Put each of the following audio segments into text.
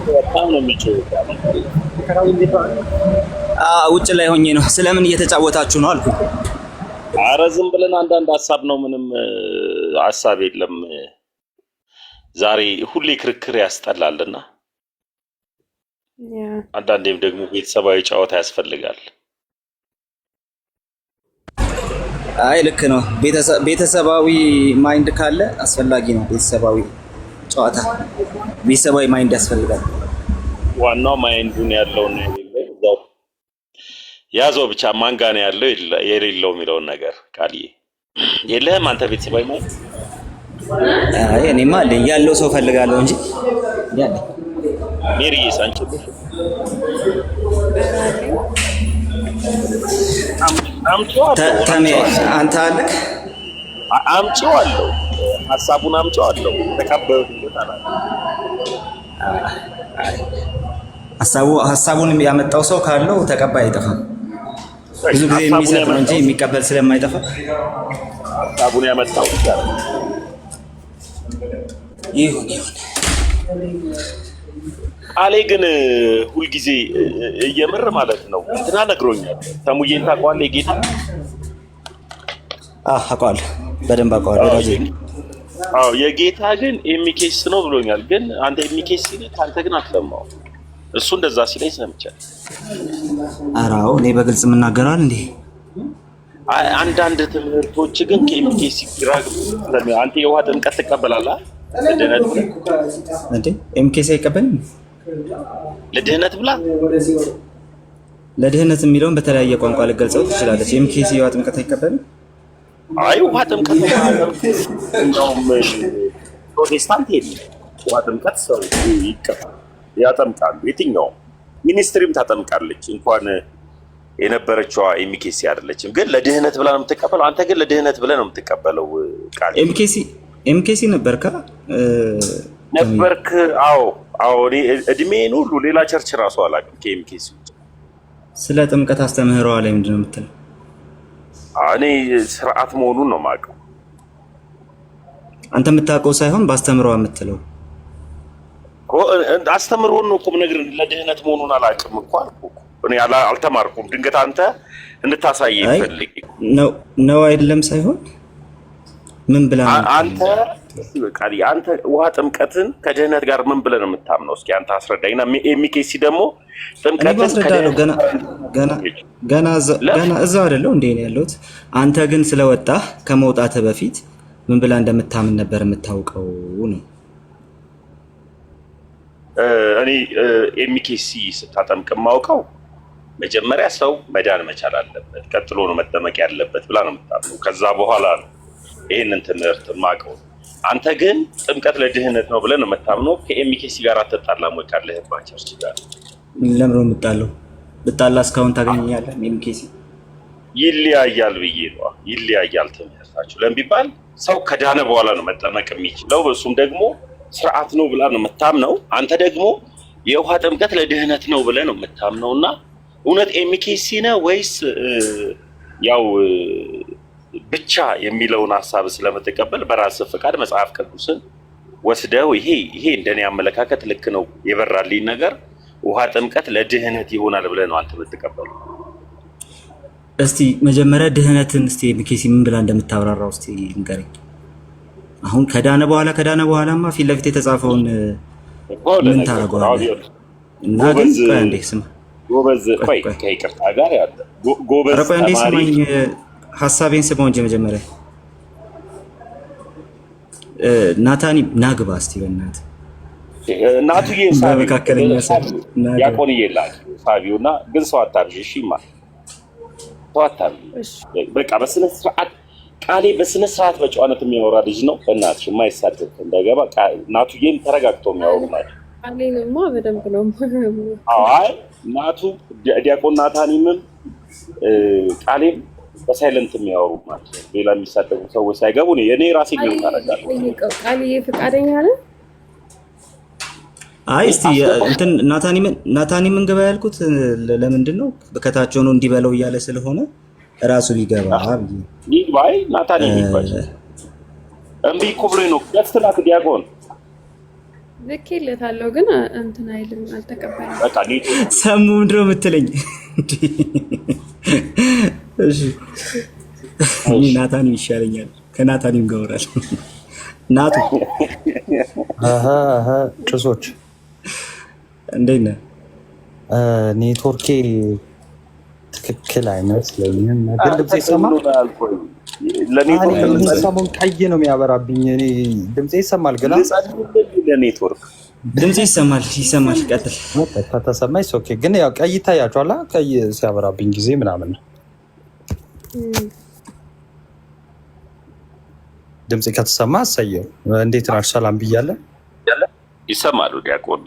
በጣም ነው የሚጮህ። ውጭ ላይ ሆኜ ነው። ስለምን እየተጫወታችሁ ነው አልኩ። ኧረ ዝም ብለን አንዳንድ ሀሳብ ነው፣ ምንም ሀሳብ የለም። ዛሬ ሁሌ ክርክር ያስጠላልና አንዳንዴም ደግሞ ቤተሰባዊ ጨዋታ ያስፈልጋል። አይ ልክ ነው። ቤተሰባዊ ማይንድ ካለ አስፈላጊ ነው። ቤተሰባዊ ጨዋታ፣ ቤተሰባዊ ማይንድ ያስፈልጋል። ዋናው ማይንዱን ያለው ነው የሌለው ያዘው ብቻ። ማን ጋር ነው ያለው የሌለው የሚለውን ነገር ቃልዬ የለህም አንተ ቤተሰባዊ ማይንድ? አይ እኔማ አለኝ፣ ያለው ሰው ፈልጋለሁ እንጂ ያለኝ። ሜሪዬ ሳንቺ አንተ አለህ? አምጪዋለሁ፣ ሀሳቡን አምጪዋለሁ። ሀሳቡን ያመጣው ሰው ካለው ተቀባይ አይጠፋም። ብዙ ጊዜ የሚሰጥ ነው እንጂ የሚቀበል ስለማይጠፋ ሀሳቡን ያመጣው ይሁን። ቃሌ ግን ሁልጊዜ እየምር ማለት ነው እንትና ነግሮኛል። ተሙዬን ታውቀዋለህ? ጌታ አውቀዋለሁ፣ በደንብ አውቀዋለሁ ወዳጄ። አዎ የጌታ ግን ኤሚኬስ ነው ብሎኛል። ግን አንተ ኤሚኬስ ነህ፣ አንተ ግን አትሰማውም። እሱ እንደዛ ሲለኝ ሰምቻለሁ። ኧረ አዎ እኔ በግልጽ የምናገራል እንዴ። አንዳንድ ትምህርቶች ግን ከኤሚኬስ ግራ አንተ የውሃ ጥምቀት ትቀበላለህ እንዴ? ኤምኬሲ አይቀበልም። ለድህነት ብላ ለድህነት የሚለውን በተለያየ ቋንቋ ልገልጸው ትችላለች። ኤምኬሲ የውሃ ጥምቀት አይቀበልም። አይ ውሃ ጥምቀት እንደውም ፕሮቴስታንት የለም። ውሃ ጥምቀት ሰው ያጠምቃሉ። የትኛው ሚኒስትሪም ታጠምቃለች። እንኳን የነበረችዋ ኤምኬሲ አይደለችም። ግን ለድህነት ብላ ነው የምትቀበለው። አንተ ግን ለድህነት ብለህ ነው የምትቀበለው። ቃል ኤምኬሲ ነበርካ ነበርክ? አዎ እኔ እድሜን ሁሉ ሌላ ቸርች ራሱ አላውቅም ከኤምኬሲ ውጭ። ስለ ጥምቀት አስተምህረዋ ላይ ምንድን ነው የምትለው? እኔ ስርዓት መሆኑን ነው የማውቀው። አንተ የምታውቀው ሳይሆን በአስተምህረዋ የምትለው አስተምህሮን ነው እኮ የምነግርህ። ለድህነት መሆኑን አላውቅም እኮ አልኩህ። እኔ አልተማርኩም። ድንገት አንተ እንድታሳየኝ ፈልግ ነው አይደለም ሳይሆን ምን ብላ አንተ ውሃ ጥምቀትን ከድህነት ጋር ምን ብለህ ነው የምታምነው? እስኪ አንተ አስረዳኝና ኤሚኬሲ ደግሞ ጥምቀትን አስረዳለሁ። ገና እዛው አይደለው እንዴ ነው ያለሁት። አንተ ግን ስለወጣህ ከመውጣትህ በፊት ምን ብላ እንደምታምን ነበር የምታውቀው ነው። እኔ ኤሚኬሲ ስታጠምቅ የማውቀው መጀመሪያ ሰው መዳን መቻል አለበት፣ ቀጥሎ ነው መጠመቅ ያለበት ብላ ነው የምታምነው። ከዛ በኋላ ነው ይሄንን ትምህርት የማውቀው። አንተ ግን ጥምቀት ለድህነት ነው ብለህ ነው የምታምነው። ከኤሚኬሲ ጋር አትጣላም ወይ? ካለህባቸው እርሱ ጋር ለምን ነው የምጣለው? ብጣላ እስካሁን ታገኘኛለህ? ኤሚኬሲ ይለያያል ብዬ ነው። ይለያያል ትምህርታችሁ። ለምን ቢባል ሰው ከዳነ በኋላ ነው መጠመቅ የሚችለው። እሱም ደግሞ ስርዓት ነው ብላ ነው የምታምነው። አንተ ደግሞ የውሃ ጥምቀት ለድህነት ነው ብለህ ነው የምታምነው። እና እውነት ኤሚኬሲ ነህ ወይስ ያው ብቻ የሚለውን ሀሳብ ስለምትቀበል በራስ ፍቃድ መጽሐፍ ቅዱስን ወስደው ይሄ እንደኔ አመለካከት ልክ ነው የበራልኝ ነገር ውሃ ጥምቀት ለድህነት ይሆናል ብለህ ነው አንተ የምትቀበለው? እስቲ መጀመሪያ ድህነትን እስቲ ኤሚኬሲ ምን ብላ እንደምታብራራው እስቲ ንገረኝ። አሁን ከዳነ በኋላማ ፊት ለፊት የተጻፈውን ምን ታደርገዋለህ? እና ግን እንዴ ስማ ጎበዝ፣ ቆይ ከይቅርታ ጋር ያለ ጎበዝ ተማሪ ሀሳቤን ስማው እንጂ መጀመሪያ ናታኒ ናግባ እስቲ በእናትህ እናቱዬ ያቆንዬላት ሳቢውና ግን ሰው አታብዥ። እሺማ ሰው አታብዥ። በቃ በስነ ስርዓት ቃሌ በስነ ስርዓት በጨዋነት የሚያወራ ልጅ ነው። በእናትሽ የማይሳደብ እንዳይገባ። እናቱዬም ተረጋግቶ የሚያወሩ ናቸው። ቃሌንማ በደንብ ነው። አይ እናቱ ዲያቆን ናታኒምም ቃሌም በሳይለንት የሚያወሩ ማለት ነው። ሌላ የሚሳደቡ ሰዎች ሳይገቡ እኔ ራሴ ግን ታረጋለሁ። ቃልዬ ፈቃደኛ ነህ? አይ እስቲ እንትን ናታኒ ምን ገባ ያልኩት ለምንድን ነው በከታች ሆኖ እንዲበለው እያለ ስለሆነ ራሱ ሊገባ ይባይ ናታኒ ይባል እምቢ እኮ ብሎኝ ነው። ገስትላት ዲያቆን ልኬለታለሁ ግን እንትን አይልም፣ አልተቀበለም። በቃ ሰሙ ምንድን ነው የምትለኝ? እሺ ናታንም ይሻለኛል፣ ከናታንም ጋር ናቱ ጭሶች እንዴት ነህ? ኔትወርኬ ትክክል አይመስለኝም፣ ግን ድምጼ ይሰማል። ሰሞኑን ቀይ ነው የሚያበራብኝ። እኔ ድምጼ ይሰማል፣ ግን ለኔትወርክ ድምጼ ይሰማል። ቀጥል። ከተሰማኝ ኦኬ። ግን ያው ቀይ ይታያችኋል። ቀይ ሲያበራብኝ ጊዜ ምናምን ነው። ድምጼ ከተሰማ አሳየው። እንዴት ናችሁ? ሰላም ብያለሁ። ይሰማሉ ዲያቆን?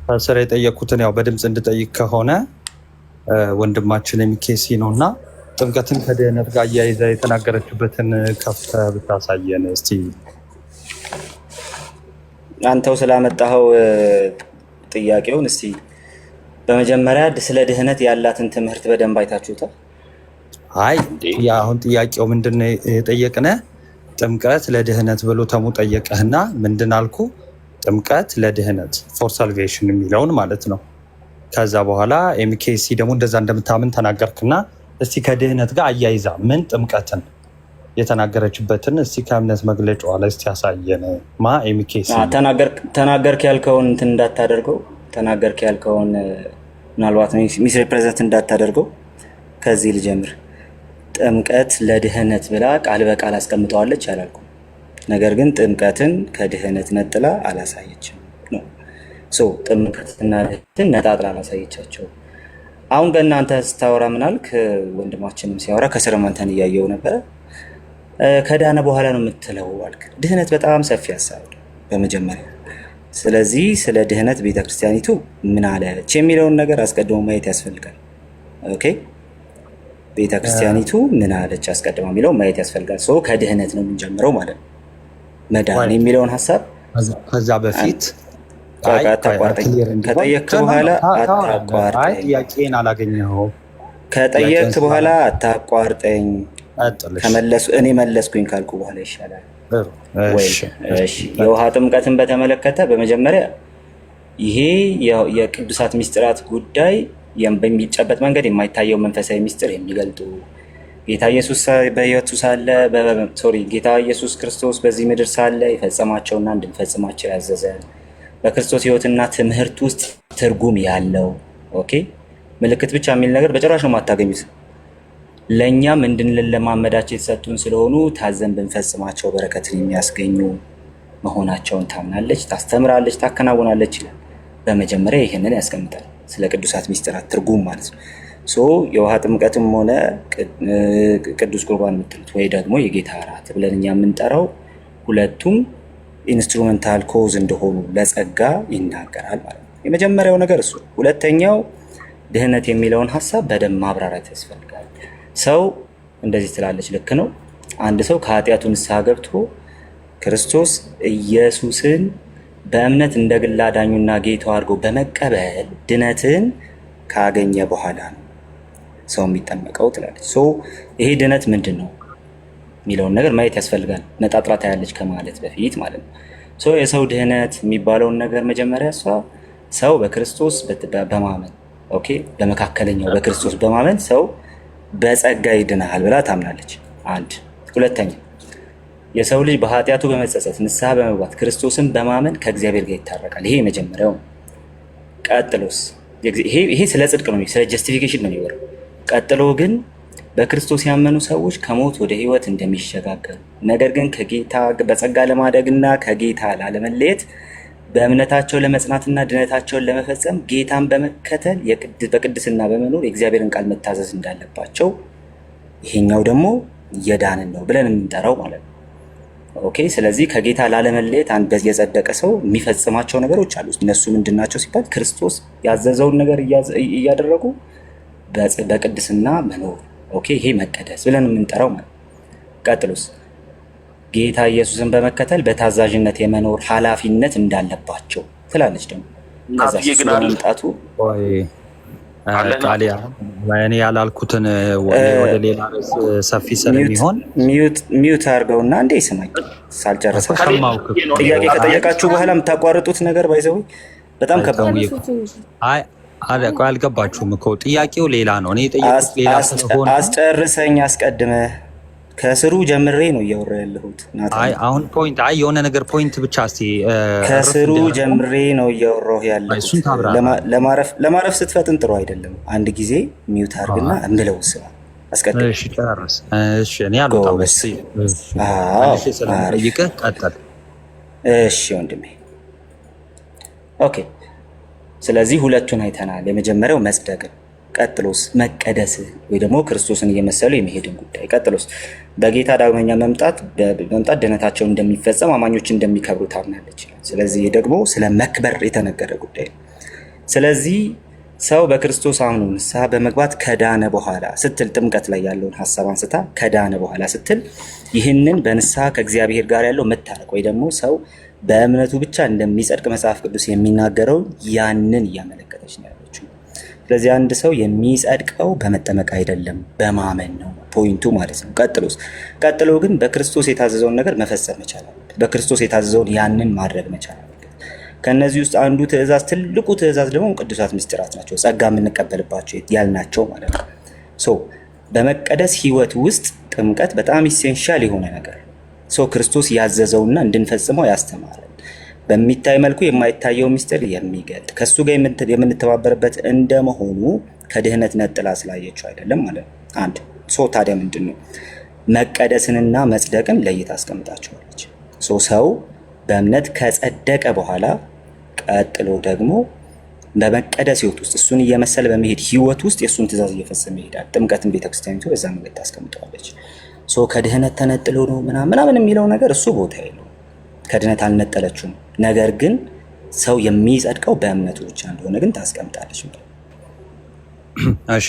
ከስር የጠየኩትን ያው በድምፅ እንድጠይቅ ከሆነ ወንድማችን የሚኬሲ ነው እና ጥምቀትን ከድህነት ጋር አያይዛ የተናገረችበትን ከፍተህ ብታሳየን እስቲ። አንተው ስላመጣኸው ጥያቄውን እስቲ በመጀመሪያ ስለ ድህነት ያላትን ትምህርት በደንብ አይታችሁታል? አይ አሁን ጥያቄው ምንድን ነው የጠየቅነ? ጥምቀት ለድህነት ብሎ ተሙ ጠየቀህና ምንድን አልኩ? ጥምቀት ለድህነት ፎር ሳልቬሽን የሚለውን ማለት ነው። ከዛ በኋላ ኤምኬሲ ደግሞ እንደዛ እንደምታምን ተናገርክና እስቲ ከድህነት ጋር አያይዛ ምን ጥምቀትን የተናገረችበትን እስቲ ከእምነት መግለጫዋ ላይ እስቲ ያሳየን። ማ ኤምኬሲ ተናገርክ ያልከውን እንትን እንዳታደርገው፣ ተናገርክ ያልከውን ምናልባት ሚስ ሪፕሬዘንት እንዳታደርገው። ከዚህ ልጀምር። ጥምቀት ለድህነት ብላ ቃል በቃል አስቀምጠዋለች አላልኩም። ነገር ግን ጥምቀትን ከድህነት ነጥላ አላሳየችም ነው። ጥምቀትና ድህነትን ነጣጥላ አላሳየቻቸው። አሁን በእናንተ ስታወራ ምናልክ? ወንድማችንም ሲያወራ ከስር አንተን እያየው ነበረ። ከዳነ በኋላ ነው የምትለው አልክ። ድህነት በጣም ሰፊ ሀሳብ ነው በመጀመሪያ። ስለዚህ ስለ ድህነት ቤተክርስቲያኒቱ ምን አለች የሚለውን ነገር አስቀድሞ ማየት ያስፈልጋል። ኦኬ፣ ቤተክርስቲያኒቱ ምን አለች አስቀድማ የሚለው ማየት ያስፈልጋል። ከድህነት ነው የምንጀምረው ማለት ነው። መዳን የሚለውን ሀሳብ ከዛ በፊት አታቋርጠኝ። ከጠየቅክ በኋላ አታቋርጠኝ። ጥያቄን አላገኘኸውም። ከጠየቅክ በኋላ አታቋርጠኝ። እኔ መለስኩኝ ካልኩ በኋላ ይሻላል። የውሃ ጥምቀትን በተመለከተ በመጀመሪያ ይሄ የቅዱሳት ሚስጥራት ጉዳይ በሚጨበጥ መንገድ የማይታየው መንፈሳዊ ሚስጥር የሚገልጡ ጌታ ኢየሱስ በሕይወቱ ሳለ ጌታ ኢየሱስ ክርስቶስ በዚህ ምድር ሳለ የፈጸማቸውና እንድንፈጽማቸው ያዘዘን በክርስቶስ ሕይወትና ትምህርት ውስጥ ትርጉም ያለው ኦኬ፣ ምልክት ብቻ የሚል ነገር በጭራሽ ነው የማታገኙት። ለእኛም እንድንለማመዳቸው የተሰጡን ስለሆኑ ታዘን ብንፈጽማቸው በረከትን የሚያስገኙ መሆናቸውን ታምናለች፣ ታስተምራለች፣ ታከናውናለች ይላል። በመጀመሪያ ይህንን ያስቀምጣል፣ ስለ ቅዱሳት ሚስጥራት ትርጉም ማለት ነው። የውሃ ጥምቀትም ሆነ ቅዱስ ቁርባን የምትሉት ወይ ደግሞ የጌታ እራት ብለን እኛ የምንጠራው ሁለቱም ኢንስትሩመንታል ኮዝ እንደሆኑ ለጸጋ ይናገራል ማለት ነው። የመጀመሪያው ነገር እሱ። ሁለተኛው ድህነት የሚለውን ሀሳብ በደንብ ማብራራት ያስፈልጋል። ሰው እንደዚህ ትላለች፣ ልክ ነው። አንድ ሰው ከኃጢአቱ ንስሐ ገብቶ ክርስቶስ ኢየሱስን በእምነት እንደ ግል አዳኙና ጌታው አድርጎ በመቀበል ድነትን ካገኘ በኋላ ነው ሰው የሚጠመቀው ትላለች። ይሄ ድነት ምንድን ነው የሚለውን ነገር ማየት ያስፈልጋል። ነጣጥራት ያለች ከማለት በፊት ማለት ነው። የሰው ድህነት የሚባለውን ነገር መጀመሪያ ሰው በክርስቶስ በማመን ኦኬ፣ በመካከለኛው በክርስቶስ በማመን ሰው በጸጋ ይድናል ብላ ታምናለች። አንድ። ሁለተኛ የሰው ልጅ በኃጢአቱ በመጸጸት ንስሐ በመግባት ክርስቶስን በማመን ከእግዚአብሔር ጋር ይታረቃል። ይሄ የመጀመሪያው። ቀጥሎስ ይሄ ስለ ጽድቅ ነው፣ ስለ ጀስቲፊኬሽን ነው የሚወራው። ቀጥሎ ግን በክርስቶስ ያመኑ ሰዎች ከሞት ወደ ሕይወት እንደሚሸጋገሩ ነገር ግን ከጌታ በጸጋ ለማደግና ከጌታ ላለመለየት በእምነታቸው ለመጽናትና ድነታቸውን ለመፈጸም ጌታን በመከተል በቅድስና በመኖር የእግዚአብሔርን ቃል መታዘዝ እንዳለባቸው፣ ይሄኛው ደግሞ እየዳንን ነው ብለን የምንጠራው ማለት ነው። ኦኬ። ስለዚህ ከጌታ ላለመለየት አንድ የጸደቀ ሰው የሚፈጽማቸው ነገሮች አሉ። እነሱ ምንድናቸው ሲባል ክርስቶስ ያዘዘውን ነገር እያደረጉ በቅድስና መኖር። ኦኬ፣ ይሄ መቀደስ ብለን የምንጠራው ማለት። ቀጥሎስ ጌታ ኢየሱስን በመከተል በታዛዥነት የመኖር ኃላፊነት እንዳለባቸው ትላለች። ደግሞ ከዛ መምጣቱ ቃሌ እኔ ያላልኩትን ወደ ሌላ ርዕስ ሰፊ ስለሚሆን ሚዩት አድርገውና እንዴ ስማኝ ሳልጨርስ ጥያቄ ከጠየቃችሁ በኋላ የምታቋርጡት ነገር ባይዘው በጣም ከባድ ነው። አልገባችሁም እኮ ጥያቄው ሌላ ነው። እኔ የጠየቁት ሌላ ስለሆነ አስጨርሰኝ አስቀድመህ ከስሩ ጀምሬ ነው እያወራ ያለሁት። አሁን ፖይንት የሆነ ነገር ፖይንት ብቻ እስቲ ከስሩ ጀምሬ ነው እያወራሁ ያለሁት። ለማረፍ ስትፈጥን ጥሩ አይደለም። አንድ ጊዜ ሚውት አድርግና እንብለው ስማ አስቀድም። እሺ ጨርስ። እሺ እኔ አልወጣም። ስለጠይቅህ ቀጥል። እሺ ወንድሜ ኦኬ። ስለዚህ ሁለቱን አይተናል። የመጀመሪያው መጽደቅን፣ ቀጥሎስ መቀደስ ወይ ደግሞ ክርስቶስን እየመሰሉ የመሄድን ጉዳይ፣ ቀጥሎስ በጌታ ዳግመኛ መምጣት ድህነታቸው እንደሚፈጸም አማኞች እንደሚከብሩ ታምናለች። ስለዚህ ደግሞ ስለ መክበር የተነገረ ጉዳይ ነው። ስለዚህ ሰው በክርስቶስ አምኖ ንስሐ በመግባት ከዳነ በኋላ ስትል ጥምቀት ላይ ያለውን ሀሳብ አንስታ ከዳነ በኋላ ስትል ይህንን በንስሐ ከእግዚአብሔር ጋር ያለው መታረቅ ወይ ደግሞ ሰው በእምነቱ ብቻ እንደሚጸድቅ መጽሐፍ ቅዱስ የሚናገረውን ያንን እያመለከተች ነው ያለችው። ስለዚህ አንድ ሰው የሚጸድቀው በመጠመቅ አይደለም በማመን ነው ፖይንቱ ማለት ነው። ቀጥሎ ግን በክርስቶስ የታዘዘውን ነገር መፈጸም መቻል አለበት። በክርስቶስ የታዘዘውን ያንን ማድረግ መቻል አለበት። ከነዚህ ውስጥ አንዱ ትእዛዝ፣ ትልቁ ትእዛዝ ደግሞ ቅዱሳት ምስጢራት ናቸው፣ ጸጋ የምንቀበልባቸው ያልናቸው ማለት ነው። በመቀደስ ህይወት ውስጥ ጥምቀት በጣም ኢሴንሻል የሆነ ነገር ሰው ክርስቶስ ያዘዘውና እንድንፈጽመው ያስተማረን በሚታይ መልኩ የማይታየው ምስጢር የሚገልጥ ከሱ ጋር የምንተባበርበት እንደመሆኑ ከድህነት ነጥላ ስላየችው አይደለም ማለት ነው። አንድ ታዲያ ምንድን ነው መቀደስንና መጽደቅን ለይታ አስቀምጣቸዋለች። ሰው በእምነት ከጸደቀ በኋላ ቀጥሎ ደግሞ በመቀደስ ህይወት ውስጥ እሱን እየመሰለ በመሄድ ህይወት ውስጥ የእሱን ትእዛዝ እየፈጸመ ይሄዳል። ጥምቀትን ቤተክርስቲያኒቱ በዛ መንገድ ታስቀምጠዋለች። ከድህነት ተነጥሎ ነው ምናምን የሚለው ነገር እሱ ቦታ የለውም። ከድህነት አልነጠለችውም። ነገር ግን ሰው የሚጸድቀው በእምነቱ ብቻ እንደሆነ ግን ታስቀምጣለች። እሺ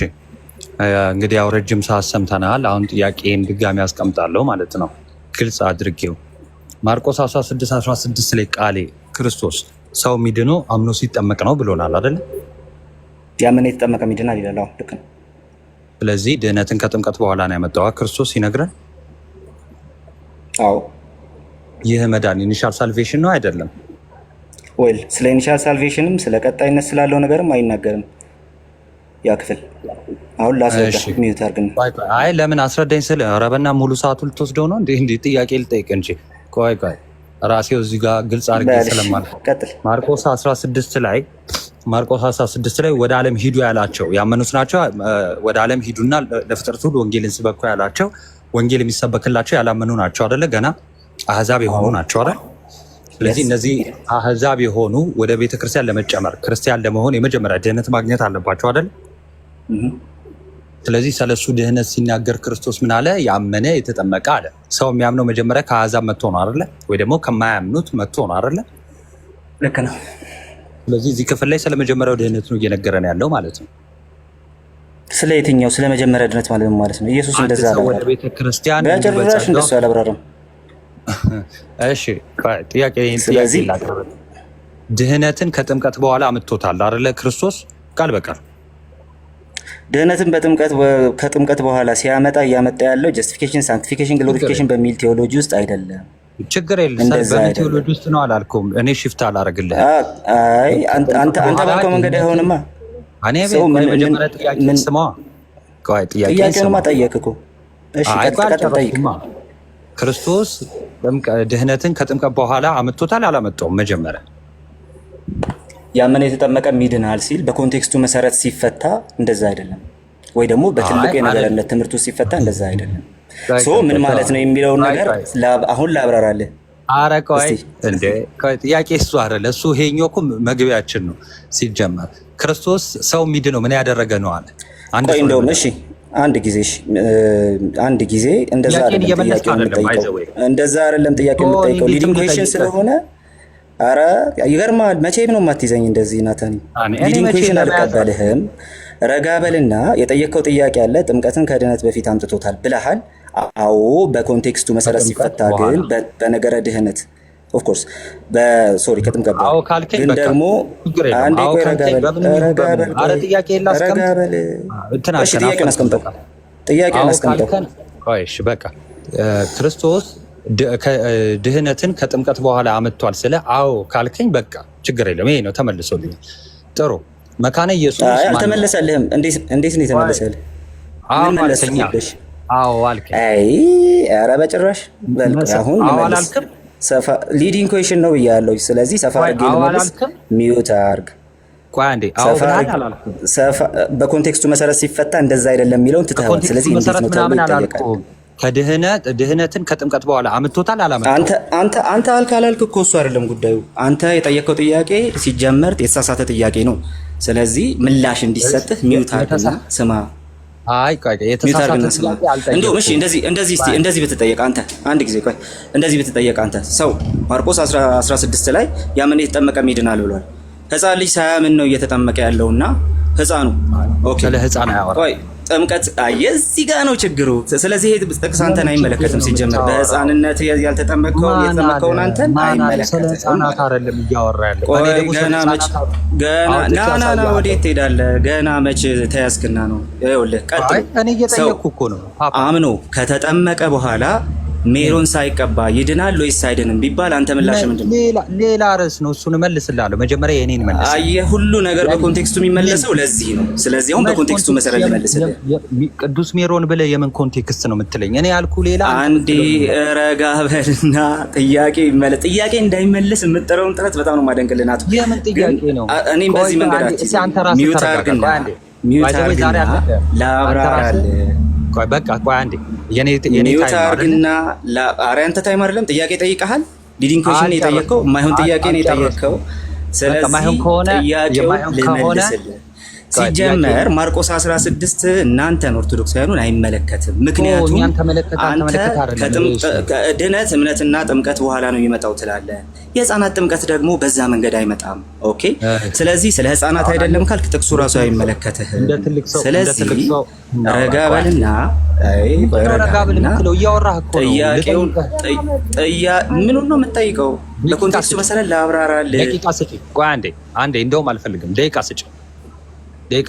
እንግዲህ ያው ረጅም ሰዓት ሰምተናል። አሁን ጥያቄን ድጋሚ አስቀምጣለሁ ማለት ነው፣ ግልጽ አድርጌው። ማርቆስ 16:16 ላይ ቃሌ ክርስቶስ ሰው የሚድነው አምኖ ሲጠመቅ ነው ብሎናል አይደል? ያመነ የተጠመቀ ይድናል ይላል። አዎ ልክ ነው። ስለዚህ ድህነትን ከጥምቀት በኋላ ነው ያመጣው ክርስቶስ ሲነግረን። አዎ ይህ መዳን ኢኒሻል ሳልቬሽን ነው አይደለም? ወይል ስለ ኢኒሻል ሳልቬሽንም ስለ ቀጣይነት ስላለው ነገርም አይናገርም ያ ክፍል። አሁን ላስረዳ ሚዩት አድርግና። አይ ለምን አስረዳኝ ስለ ረበና ሙሉ ሰዓቱ ልትወስደው ነው እንዴ? ጥያቄ ልጠይቅ እንጂ ቆይ ራሴው እዚህ ጋር ግልጽ አድርጌ ስለማለት ማርቆስ 16 ላይ ወደ ዓለም ሂዱ ያላቸው ያመኑት ናቸው። ወደ ዓለም ሂዱና ለፍጥረት ሁሉ ወንጌልን ስበኩ ያላቸው ወንጌል የሚሰበክላቸው ያላመኑ ናቸው አይደለ? ገና አህዛብ የሆኑ ናቸው አይደል? ስለዚህ እነዚህ አህዛብ የሆኑ ወደ ቤተክርስቲያን ለመጨመር ክርስቲያን ለመሆን የመጀመሪያ ድህነት ማግኘት አለባቸው አይደል? ስለዚህ ስለሱ ድህነት ሲናገር ክርስቶስ ምን አለ? ያመነ የተጠመቀ አለ። ሰው የሚያምነው መጀመሪያ ከአህዛብ መጥቶ ነው አይደለ? ወይ ደግሞ ከማያምኑት መጥቶ ነው አይደለ? ልክ ነው። ስለዚህ እዚህ ክፍል ላይ ስለመጀመሪያው ድህነት ነው እየነገረን ያለው ማለት ነው። ስለ የትኛው? ስለ መጀመሪያ ድህነት ማለት ነው። ኢየሱስ እንደዛ አለ ወደ ቤተክርስቲያን በጭራሽ እንደሱ አላብራራም። እሺ ጥያቄ ድህነትን ከጥምቀት በኋላ አምጥቶታል አይደለ? ክርስቶስ ቃል በቃል ድህነትን ከጥምቀት በኋላ ሲያመጣ እያመጣ ያለው ጀስቲፊኬሽን፣ ሳንክቲፊኬሽን፣ ግሎሪፊኬሽን በሚል ቴዎሎጂ ውስጥ አይደለም። ችግር የለም። በምን ቴዎሎጂ ውስጥ ነው አላልኩም። እኔ ሽፍት አላረግልህ። አይ አንተ ባልከው መንገድ አይሆንማ። እኔ መጀመሪያ ጥያቄ ስማ። ቆይ ጥያቄውንማ ጠየቅኩ። እሺ ቀጥታ ጠይቅ። ክርስቶስ ድህነትን ከጥምቀት በኋላ አመጥቶታል አላመጣውም? መጀመሪያ ያመነ የተጠመቀ ይድናል ሲል በኮንቴክስቱ መሰረት ሲፈታ እንደዛ አይደለም፣ ወይ ደግሞ በትልቁ የነገርነት ትምህርቱ ሲፈታ እንደዛ አይደለም። ምን ማለት ነው የሚለውን ነገር አሁን ላብራራልህ። ኧረ ቆይ እንደ ጥያቄ እሱ አይደለ፣ እሱ ይሄኛው እኮ መግቢያችን ነው። ሲጀመር ክርስቶስ ሰው የሚድነው ምን ያደረገ ነው አለ። ቆይ እንደውም እሺ አንድ ጊዜ እንደዛ አይደለም ጥያቄው የምጠይቀው ሊዲንግ ኩዌሽን ስለሆነ። ኧረ ይገርማል። መቼም ነው የማትይዘኝ እንደዚህ ናታኒ። ሊዲንግ ኩዌሽን አልቀበልህም። ረጋ በልና የጠየቀው ጥያቄ አለ። ጥምቀትን ከድህነት በፊት አምጥቶታል ብለሃል። አዎ በኮንቴክስቱ መሰረት ሲፈታ ግን በነገረ ድህነት ኦፍኮርስ በሶሪ ከጥምቀት አዎ ካልከኝ ግን ደግሞ አንዴ ቆይ ጥያቄ ጥያቄውን አስቀምጠው። እሺ በቃ ክርስቶስ ድህነትን ከጥምቀት በኋላ አመጥቷል ስለ አዎ ካልከኝ በቃ ችግር የለም። ይሄ ነው ተመልሶልኝ። ጥሩ መካነ ኢየሱስ አልተመለሰልህም። እንዴት ነው የተመለሰልህ? አዎ ማለተኛ አዎ አልከኝ። አይ ኧረ በጭራሽ አሁን አላልክም። ሰፋ ሊዲንግ ኩዌሽን ነው ብያለሁ። ስለዚህ ሰፋ አድርጌ ልመልስ። ሚዩት አድርግ። ቆይ አንዴ አዎ ብለሃል አላልኩም። ሰፋ በኮንቴክስቱ መሰረት ሲፈታ እንደዛ አይደለም የሚለውን ትተኸዋል። ስለዚህ እንዴት ነው ተብሎ ይጠየቃል። ድህነትን ከጥምቀት በኋላ አምጥቶታል አላመጣም? አንተ አላልክ እኮ እሱ አይደለም ጉዳዩ። አንተ የጠየቀው ጥያቄ ሲጀመር የተሳሳተ ጥያቄ ነው። ስለዚህ ምላሽ እንዲሰጥህ ሚዩት አድርግና ስማ። አይ ቆይ የተሳሳተ ጥያቄ አልጠየቅኩም። እንደውም እሺ እንደዚህ ብትጠየቅ አንተ አንድ ጊዜ ቆይ እንደዚህ ብትጠየቅ አንተ ሰው ማርቆስ 16 ላይ ያመነ የተጠመቀ ይድናል ብሏል። ሕፃን ልጅ ሳያምን ነው እየተጠመቀ ያለውና ሕፃኑ ኦኬ ስለ ሕፃን አያወራ። ቆይ ጥምቀት እዚህ ጋር ነው ችግሩ። ስለዚህ ይሄ ጥቅስ አንተን አይመለከትም። ሲጀመር በሕፃንነት የተጠመቀውን አንተን አይመለከትም። ስለ ሕፃናት አይደለም እያወራ ያለው። ገና ወዴት ትሄዳለህ? ገና መች ተያዝክና ነው? ይኸውልህ ቀጥሎ እኔ እየጠየቅኩ እኮ ነው። አምኖ ከተጠመቀ በኋላ ሜሮን ሳይቀባ ይድናል ወይስ አይድንም ቢባል አንተ ምላሽ ምንድን ነው? ሌላ ርዕስ ነው። እሱን እመልስልሃለሁ። መጀመሪያ የኔን መልስ። አየህ ሁሉ ነገር በኮንቴክስቱ የሚመለሰው ለዚህ ነው። ስለዚህ አሁን በኮንቴክስቱ መሰረት ልመልስልህ። ቅዱስ ሜሮን ብለህ የምን ኮንቴክስት ነው የምትለኝ? እኔ ያልኩህ ሌላ። አንዴ ረጋ በልና ጥያቄ እንዳይመልስ የምጥረውን ጥረት በጣም ነው የማደንቅልህ። ናቱ የምን ጥያቄ ነው? እኔም በዚህ መንገድ ሚዩት አድርግና ላብራራልህ። በቃ ቆይ አንዴ የኔ ታርግና አንተ ታይም አይደለም ጥያቄ ጠይቀሃል። ሊዲንግ ኩዌሽን ነው የጠየቀው። የማይሆን ጥያቄ ነው የጠየቀው። ስለዚህ ጥያቄው ልመልስልህ። ሲጀመር ማርቆስ 16 እናንተን ኦርቶዶክሳውያኑን አይመለከትም። ምክንያቱም አንተ ድነት እምነትና ጥምቀት በኋላ ነው የሚመጣው ትላለህ። የህፃናት ጥምቀት ደግሞ በዛ መንገድ አይመጣም። ኦኬ ስለዚህ ስለ ህፃናት አይደለም ካልክ ጥቅሱ ራሱ አይመለከትህም። ስለዚህ ረጋ በልና ምኑን ነው የምትጠይቀው? በኮንቴክስቱ መሰረት ላብራራልህ። ደቂቃ ስጪኝ። ቆይ አንዴ እንደውም አልፈልግም። ደቂቃ ስጪኝ። ደቂቃ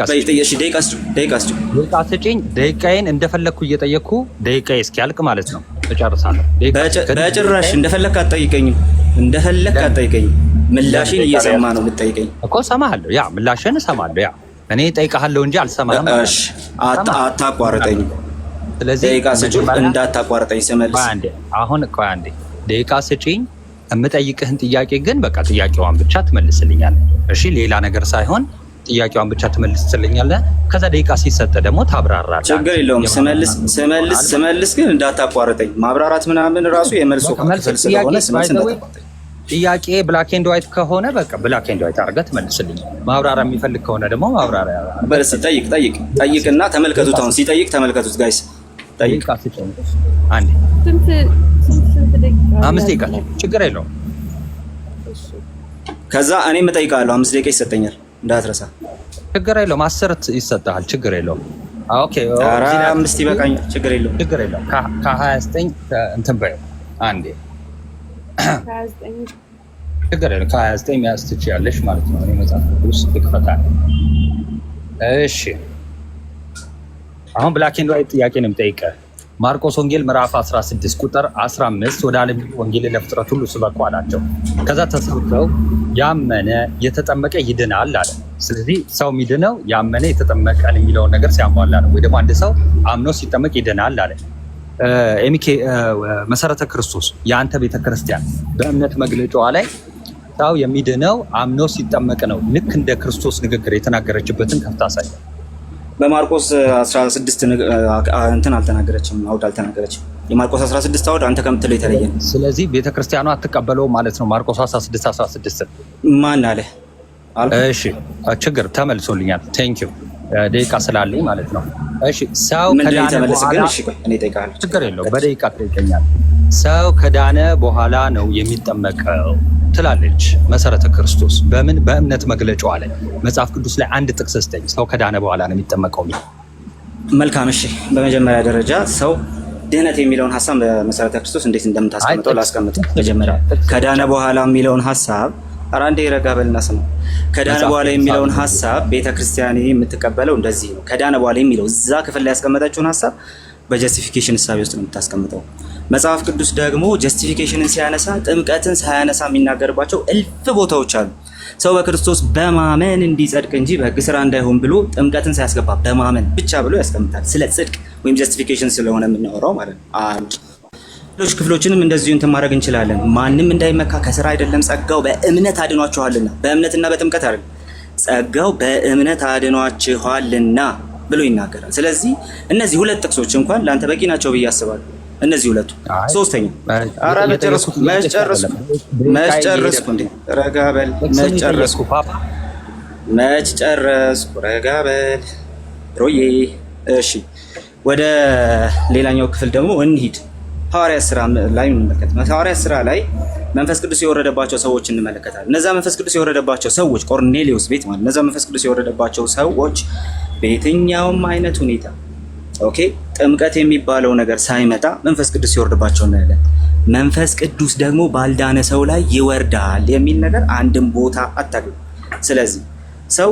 ስጪኝ። ደቂቃዬን እንደፈለግኩ እየጠየቅኩ ደቂቃዬ እስኪያልቅ ማለት ነው እጨርሳለሁ። በጭራሽ እንደፈለግክ አትጠይቀኝም። ምላሽን እየሰማ ነው የምትጠይቀኝ እኮ። እሰማሃለሁ። ያ ምላሽን እሰማለሁ። ያ እኔ እጠይቅሃለሁ እንጂ አልሰማህም። እሺ አታቋርጠኝም። ስለዚህ ደቂቃ ስጪኝ፣ እንዳታቋርጠኝ ስመልስ። አሁን ቆይ አንዴ ደቂቃ ስጪኝ። የምጠይቅህን ጥያቄ ግን በቃ ጥያቄዋን ብቻ ትመልስልኛለህ። እሺ ሌላ ነገር ሳይሆን ጥያቄዋን ብቻ ትመልስልኛለህ። ከዛ ደቂቃ ሲሰጥ ደግሞ ታብራራለህ። ችግር የለውም። ስመልስ ግን እንዳታቋርጠኝ። ማብራራት ምናምን ራሱ የመልሶ ክፍል ስለሆነ ስመልስ እንዳታቋርጠኝ። ጥያቄ ብላክ ኤንድ ዋይት ከሆነ በቃ ብላክ ኤንድ ዋይት አድርገህ ትመልስልኝ። ማብራሪያ የሚፈልግ ከሆነ ደግሞ ማብራሪያ በስ ጠይቅና ተመልከቱት። አሁን ሲጠይቅ ተመልከቱት ጋይስ። ጠይቅ። አንዴ 5 ደቂቃ ችግር የለውም። ከዛ እኔም እጠይቃለሁ። 5 ደቂቃ ይሰጠኛል እንዳትረሳ። ችግር የለውም። 10 ይሰጣል። ችግር የለውም። ኦኬ 5 ይበቃኛል። ችግር የለውም። ከ29 እንትን በይው አንዴ ችግር የለም። ከ29 መያዝ ትችያለሽ ማለት ነው። እኔ መጽሐፍ ቅዱስ ልክፈታል። እሺ አሁን ብላክ ኤንድ ዋይት ጥያቄ ነው የምጠይቀህ። ማርቆስ ወንጌል ምዕራፍ 16 ቁጥር 15 ወደ ዓለም ወንጌል ለፍጥረት ሁሉ ስበኩ አላቸው። ከዛ ተሰብከው ያመነ የተጠመቀ ይድናል አለ። ስለዚህ ሰው የሚድነው ያመነ የተጠመቀን የሚለውን ነገር ሲያሟላ ነው። ወይ ደግሞ አንድ ሰው አምኖ ሲጠመቅ ይድናል አለ። ኤሚኬ መሰረተ ክርስቶስ የአንተ ቤተክርስቲያን በእምነት መግለጫዋ ላይ ሰው የሚድነው አምኖ ሲጠመቅ ነው። ልክ እንደ ክርስቶስ ንግግር የተናገረችበትን ከፍታ ሳይ በማርቆስ 16 እንትን አልተናገረችም፣ አውድ አልተናገረችም። የማርቆስ 16 አውድ አንተ ከምትለው የተለየ ነው። ስለዚህ ቤተክርስቲያኗ አትቀበለውም ማለት ነው። ማርቆስ 16 ማን አለ? እሺ ችግር ተመልሶልኛል። ቴንክ ዩ ደቂቃ ስላለኝ ማለት ነው። እሺ ሰው ከዳነ በኋላ ችግር የለውም፣ በደቂቃ ትጠይቀኛል። ሰው ከዳነ በኋላ ነው የሚጠመቀው ትላለች መሰረተ ክርስቶስ። በምን? በእምነት መግለጫዋ ላይ መጽሐፍ ቅዱስ ላይ አንድ ጥቅስ ስጠኝ። ሰው ከዳነ በኋላ ነው የሚጠመቀው። መልካም። እሺ በመጀመሪያ ደረጃ ሰው ድህነት የሚለውን ሀሳብ በመሰረተ ክርስቶስ እንዴት እንደምታስቀምጠው ላስቀምጥ። መጀመሪያ ከዳነ በኋላ የሚለውን ሀሳብ አራንዴ ረጋ በልና ስማ። ከዳነ በኋላ የሚለውን ሀሳብ ቤተክርስቲያን የምትቀበለው እንደዚህ ነው። ከዳነ በኋላ የሚለው እዛ ክፍል ላይ ያስቀመጠችውን ሀሳብ በጀስቲፊኬሽን እሳቤ ውስጥ ነው የምታስቀምጠው። መጽሐፍ ቅዱስ ደግሞ ጀስቲፊኬሽንን ሲያነሳ ጥምቀትን ሳያነሳ የሚናገርባቸው እልፍ ቦታዎች አሉ። ሰው በክርስቶስ በማመን እንዲጸድቅ እንጂ በሕግ ስራ እንዳይሆን ብሎ ጥምቀትን ሳያስገባ በማመን ብቻ ብሎ ያስቀምጣል። ስለ ጽድቅ ወይም ጀስቲፊኬሽን ስለሆነ የምናወራው ማለት ነው። አንድ ሌሎች ክፍሎችንም እንደዚሁ እንትን ማድረግ እንችላለን። ማንም እንዳይመካ ከስራ አይደለም፣ ጸጋው በእምነት አድኗችኋልና። በእምነትና በጥምቀት አይደለም፣ ጸጋው በእምነት አድኗችኋልና ብሎ ይናገራል። ስለዚህ እነዚህ ሁለት ጥቅሶች እንኳን ለአንተ በቂ ናቸው ብዬ አስባለሁ። እነዚህ ሁለቱ። ሶስተኛ ኧረ መጨረስኩ እንዴ ረጋ በል። መች ጨረስኩ ረጋ በል ሮዬ። እሺ ወደ ሌላኛው ክፍል ደግሞ እንሂድ። ሐዋርያት ስራ ላይ እንመለከት። ሐዋርያት ስራ ላይ መንፈስ ቅዱስ የወረደባቸው ሰዎች እንመለከታለን። እነዛ መንፈስ ቅዱስ የወረደባቸው ሰዎች ቆርኔሌዎስ ቤት ማለት እነዛ መንፈስ ቅዱስ የወረደባቸው ሰዎች በየትኛውም አይነት ሁኔታ ኦኬ ጥምቀት የሚባለው ነገር ሳይመጣ መንፈስ ቅዱስ ይወርድባቸው እናያለን። መንፈስ ቅዱስ ደግሞ ባልዳነ ሰው ላይ ይወርዳል የሚል ነገር አንድም ቦታ አታገኙ። ስለዚህ ሰው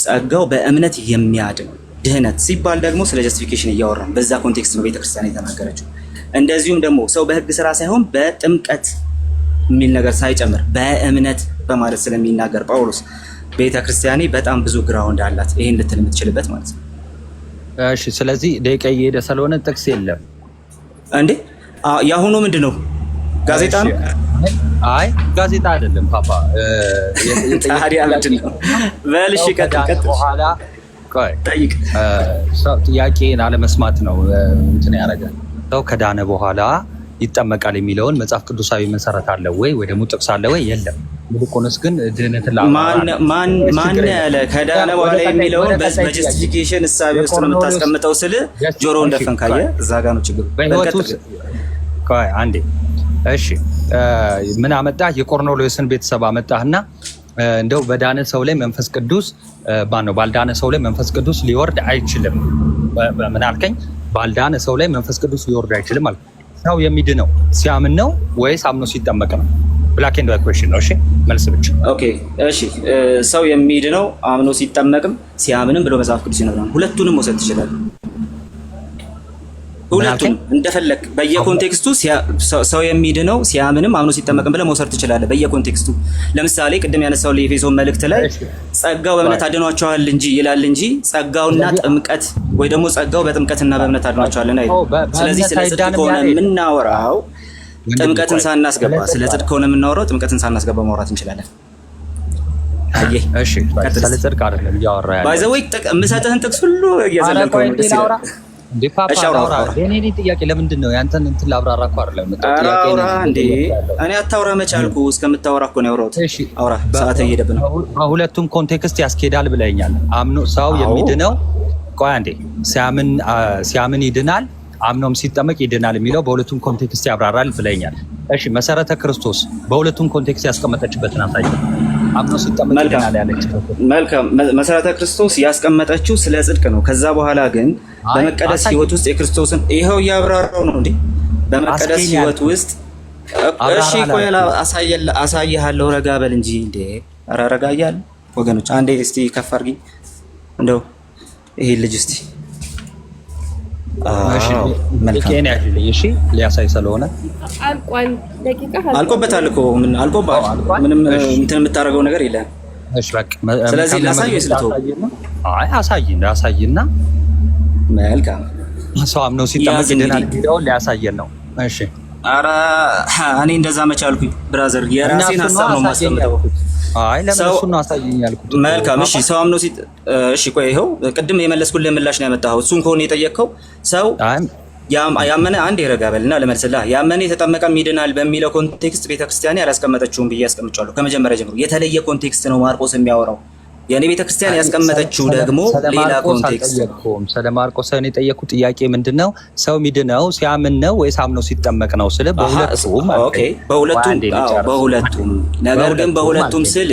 ጸጋው በእምነት የሚያድን ድህነት ሲባል ደግሞ ስለ ጀስቲፊኬሽን እያወራን በዛ ኮንቴክስት ነው ቤተክርስቲያን የተናገረችው። እንደዚሁም ደግሞ ሰው በህግ ስራ ሳይሆን በጥምቀት የሚል ነገር ሳይጨምር በእምነት በማለት ስለሚናገር ጳውሎስ ቤተክርስቲያኔ በጣም ብዙ ግራውንድ አላት ይሄን ልትል የምትችልበት ማለት ነው። እሺ ስለዚህ ደቂቃ እየሄደ ስለሆነ ጥቅስ የለም እንዴ? የአሁኑ ምንድን ነው? ጋዜጣ ነው? አይ ጋዜጣ አይደለም ፓፓ። ታዲያ ምንድን ነው? በል እሺ ቀጥል። በኋላ ቆይ ጠይቅ። ጥያቄን አለመስማት ነው እንትን ያደርጋል። ሰው ከዳነ በኋላ ይጠመቃል የሚለውን መጽሐፍ ቅዱሳዊ መሰረት አለ ወይ ደግሞ ጥቅስ አለ ወይ? የለም። ይልቁንስ ግን ድህነትን ማን ያለ ከዳነ በኋላ የሚለውን በጀስቲፊኬሽን እሳቤ ውስጥ ነው የምታስቀምጠው ስል ጆሮ እንደፈንካየ እዛ ጋ ነው ችግሩ። አንዴ እሺ ምን አመጣህ? የቆርኔሌዎስን ቤተሰብ አመጣህና እንደው በዳነ ሰው ላይ መንፈስ ቅዱስ ባልዳነ ሰው ላይ መንፈስ ቅዱስ ሊወርድ አይችልም። ምን አልከኝ? ባልዳነ ሰው ላይ መንፈስ ቅዱስ ሊወርድ አይችልም ማለት ሰው የሚድነው ሲያምን ነው ወይስ አምኖ ሲጠመቅ ነው? ብላክ ኤንድ ዋይት ኩዌስችን ነው። እሺ መልስ ብቻ። ኦኬ እሺ ሰው የሚድነው አምኖ ሲጠመቅም ሲያምንም ብሎ መጽሐፍ ቅዱስ ይነግረናል። ሁለቱንም መውሰድ ትችላለህ። ሁለቱም እንደፈለክ በየኮንቴክስቱ ሰው የሚድነው ሲያምንም አምኖ ሲጠመቅም ብለህ መውሰድ ትችላለህ በየኮንቴክስቱ። ለምሳሌ ቅድም ያነሳው ለኤፌሶን መልእክት ላይ ጸጋው በእምነት አድኗቸዋል እንጂ ይላል እንጂ ጸጋውና ጥምቀት ወይ ደግሞ ጸጋው በጥምቀትና በእምነት አድኗቸዋል አይደል? ስለዚህ ስለ ጽድቅ ከሆነ የምናወራው ጥምቀትን ሳናስገባ ስለ ጽድቅ ከሆነ የምናወራው ጥምቀትን ሳናስገባ ማውራት እንችላለን። አየህ እሺ ስለ ጽድቅ አይደለም እያወራ ያለው ባይ ዘ ወይ የምሰጥህን ጥቅስ ሁሉ እየዘለልከው ነው ደስ ይላል። እኔ ጥያቄ ለምንድን ነው ያንተን እንትን ላብራራ እኮ አይደለም ጥያቄ እንዴ እኔ አታውራ መቻልኩ እስከምታወራ እኮ ነው ያወራሁት። እሺ አውራ ሰዓት እየሄደብን ነው። በሁለቱም ኮንቴክስት ያስኬዳል ብለኛል። አምኖ ሰው የሚድነው ቆይ አንዴ ሲያምን ይድናል አምኖም ሲጠመቅ ይድናል የሚለው በሁለቱም ኮንቴክስት ያብራራል ብለኛል። እሺ መሰረተ ክርስቶስ በሁለቱም ኮንቴክስት ያስቀመጠችበትን አሳይ። አምኖ ሲጠመቅ ይድናል ያለች መልካም መሰረተ ክርስቶስ ያስቀመጠችው ስለ ጽድቅ ነው። ከዛ በኋላ ግን በመቀደስ ህይወት ውስጥ የክርስቶስን ይሄው ያብራራው ነው እንዴ በመቀደስ ህይወት ውስጥ እሺ ቆይ አሳይሃለሁ። ረጋ በል እንጂ እንዴ ኧረ ረጋ እያለ ወገኖች አንዴ እስቲ ከፍ አድርጊ እንደው ይሄ ልጅ እስቲ እሺ ሊያሳይ ስለሆነ አልቆበታል እኮ ምን አልቆባል? ምንም እንትን የምታደርገው ነገር የለም። እሺ በቃ ስለዚህ ላሳየው ይስልተው አሳይና መልካም ሰው አምኖ ሲጠመቅ ይድናል የሚለውን ሊያሳየን ነው። እሺ ኧረ እኔ እንደዛ መቻልኩኝ ብራዘር የራሴን ሀሳብ ነው የማስቀምጠው። አይ ለምንሱ ነው አሳየኝ ያልኩት። መልካም እሺ ሰው አምኖ እሺ ቆይ ይኸው ቅድም የመለስኩልህ ምላሽ ነው ያመጣኸው። እሱን ከሆነ የጠየቅከው ሰው ያመነ አንድ ይረጋበልና ለመልስልህ ያመነ የተጠመቀም ይድናል በሚለው ኮንቴክስት ቤተክርስቲያን ያላስቀመጠችውን ብዬ አስቀምጫለሁ። ከመጀመሪያ ጀምሮ የተለየ ኮንቴክስት ነው ማርቆስ የሚያወራው። የኔ ቤተክርስቲያን ያስቀመጠችው ደግሞ ሌላ ኮንቴክስት ነው። ስለ ማርቆስ እኔ የጠየኩት ጥያቄ ምንድነው ሰው ሚድነው ሲያምን ነው ወይስ አምኖ ሲጠመቅ ነው ስለ በሁለቱም ኦኬ በሁለቱም ነገር ግን በሁለቱም ስል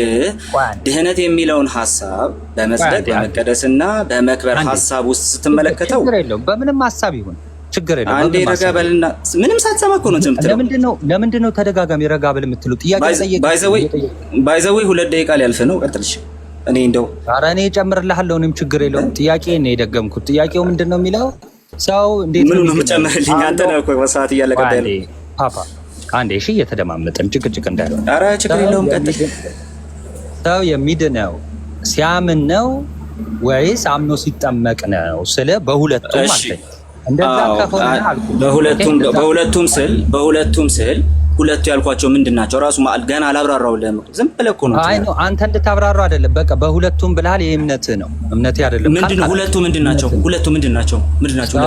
ድህነት የሚለውን ሐሳብ በመጽደቅ በመቀደስና በመክበር ሐሳብ ውስጥ ስትመለከተው ችግር የለውም። በምንም ሐሳብ ይሁን ችግር የለም። አንዴ ረጋ በልና ምንም ሳትሰማ እኮ ነው የምትለው። ለምንድን ነው ተደጋጋሚ ረጋ በል የምትለው? ጥያቄ ጠየቅ። ባይ ዘ ዌይ 2 ደቂቃ ሊያልፍ ነው። ቀጥልሽ። እኔ እንደው ኧረ እኔ እጨምርልሃለሁ። እኔም ችግር የለውም። ጥያቄ ነው የደገምኩት። ጥያቄው ምንድን ነው የሚለው ሰው እንዴት ነው የምጨምርልኝ? አንተ ነው እኮ በሰዓት እያለቀ ያለው ፓፓ። አንዴ እሺ፣ እየተደማመጥን ጭቅጭቅ እንዳይሆን። ኧረ ችግር የለውም። ቀጥል። ሰው የሚድነው ሲያምን ነው ወይስ አምኖ ሲጠመቅ ነው? ስለ በሁለቱም አልከኝ። እንደዛ ከሆነ አልኩ በሁለቱም ስል ሁለቱ ያልኳቸው ምንድን ናቸው? ራሱ ገና አላብራራውልህም። ዝም ብለህ እኮ ነው። አይ ነው አንተ እንድታብራራው አይደለም። በቃ በሁለቱም ብለሃል። ይሄ እምነትህ ነው። እምነቴ አይደለም። ምንድነው? ሁለቱ ምንድን ናቸው? ምንድን ናቸው?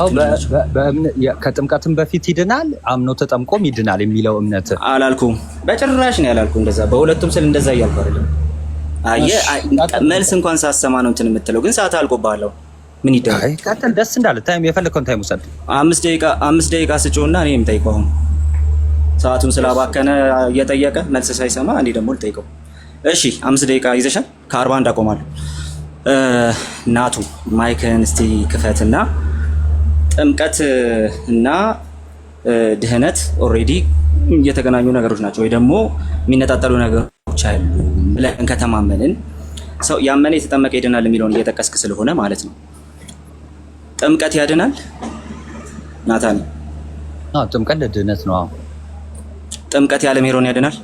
ከጥምቀትም በፊት ይድናል፣ አምኖ ተጠምቆም ይድናል የሚለው እምነት አላልኩም። በጭራሽ ነው ያላልኩ። እንደዛ በሁለቱም ስል እንደዛ እያልኩ አይደለም። አየህ፣ መልስ እንኳን ሳሰማ ነው እንትን የምትለው። ግን ሰዓት አልቆብሃለሁ። ምን ይደረግ? አይ ቀጥል። ደስ እንዳለ ታይም የፈለከውን ታይም ውሰድ። 5 ደቂቃ ስጪውና እኔ የምጠይቀው አሁን ሰዓቱን ስላባከነ እየጠየቀ መልስ ሳይሰማ እኔ ደግሞ ልጠይቀው። እሺ 5 ደቂቃ ይዘሻል። ከ41 አቆማለሁ። ናቱ ማይክን እስቲ ክፈትና ጥምቀት እና ድህነት ኦልሬዲ የተገናኙ ነገሮች ናቸው ወይ ደግሞ የሚነጣጠሉ ነገሮች አሉ ብለን ከተማመንን ሰው ያመነ የተጠመቀ ይድናል የሚለውን እየጠቀስክ ስለሆነ ማለት ነው። ጥምቀት ያድናል ናታን? ጥምቀት ለድህነት ነው። ጥምቀት ያለ ሜሮን ያድናል?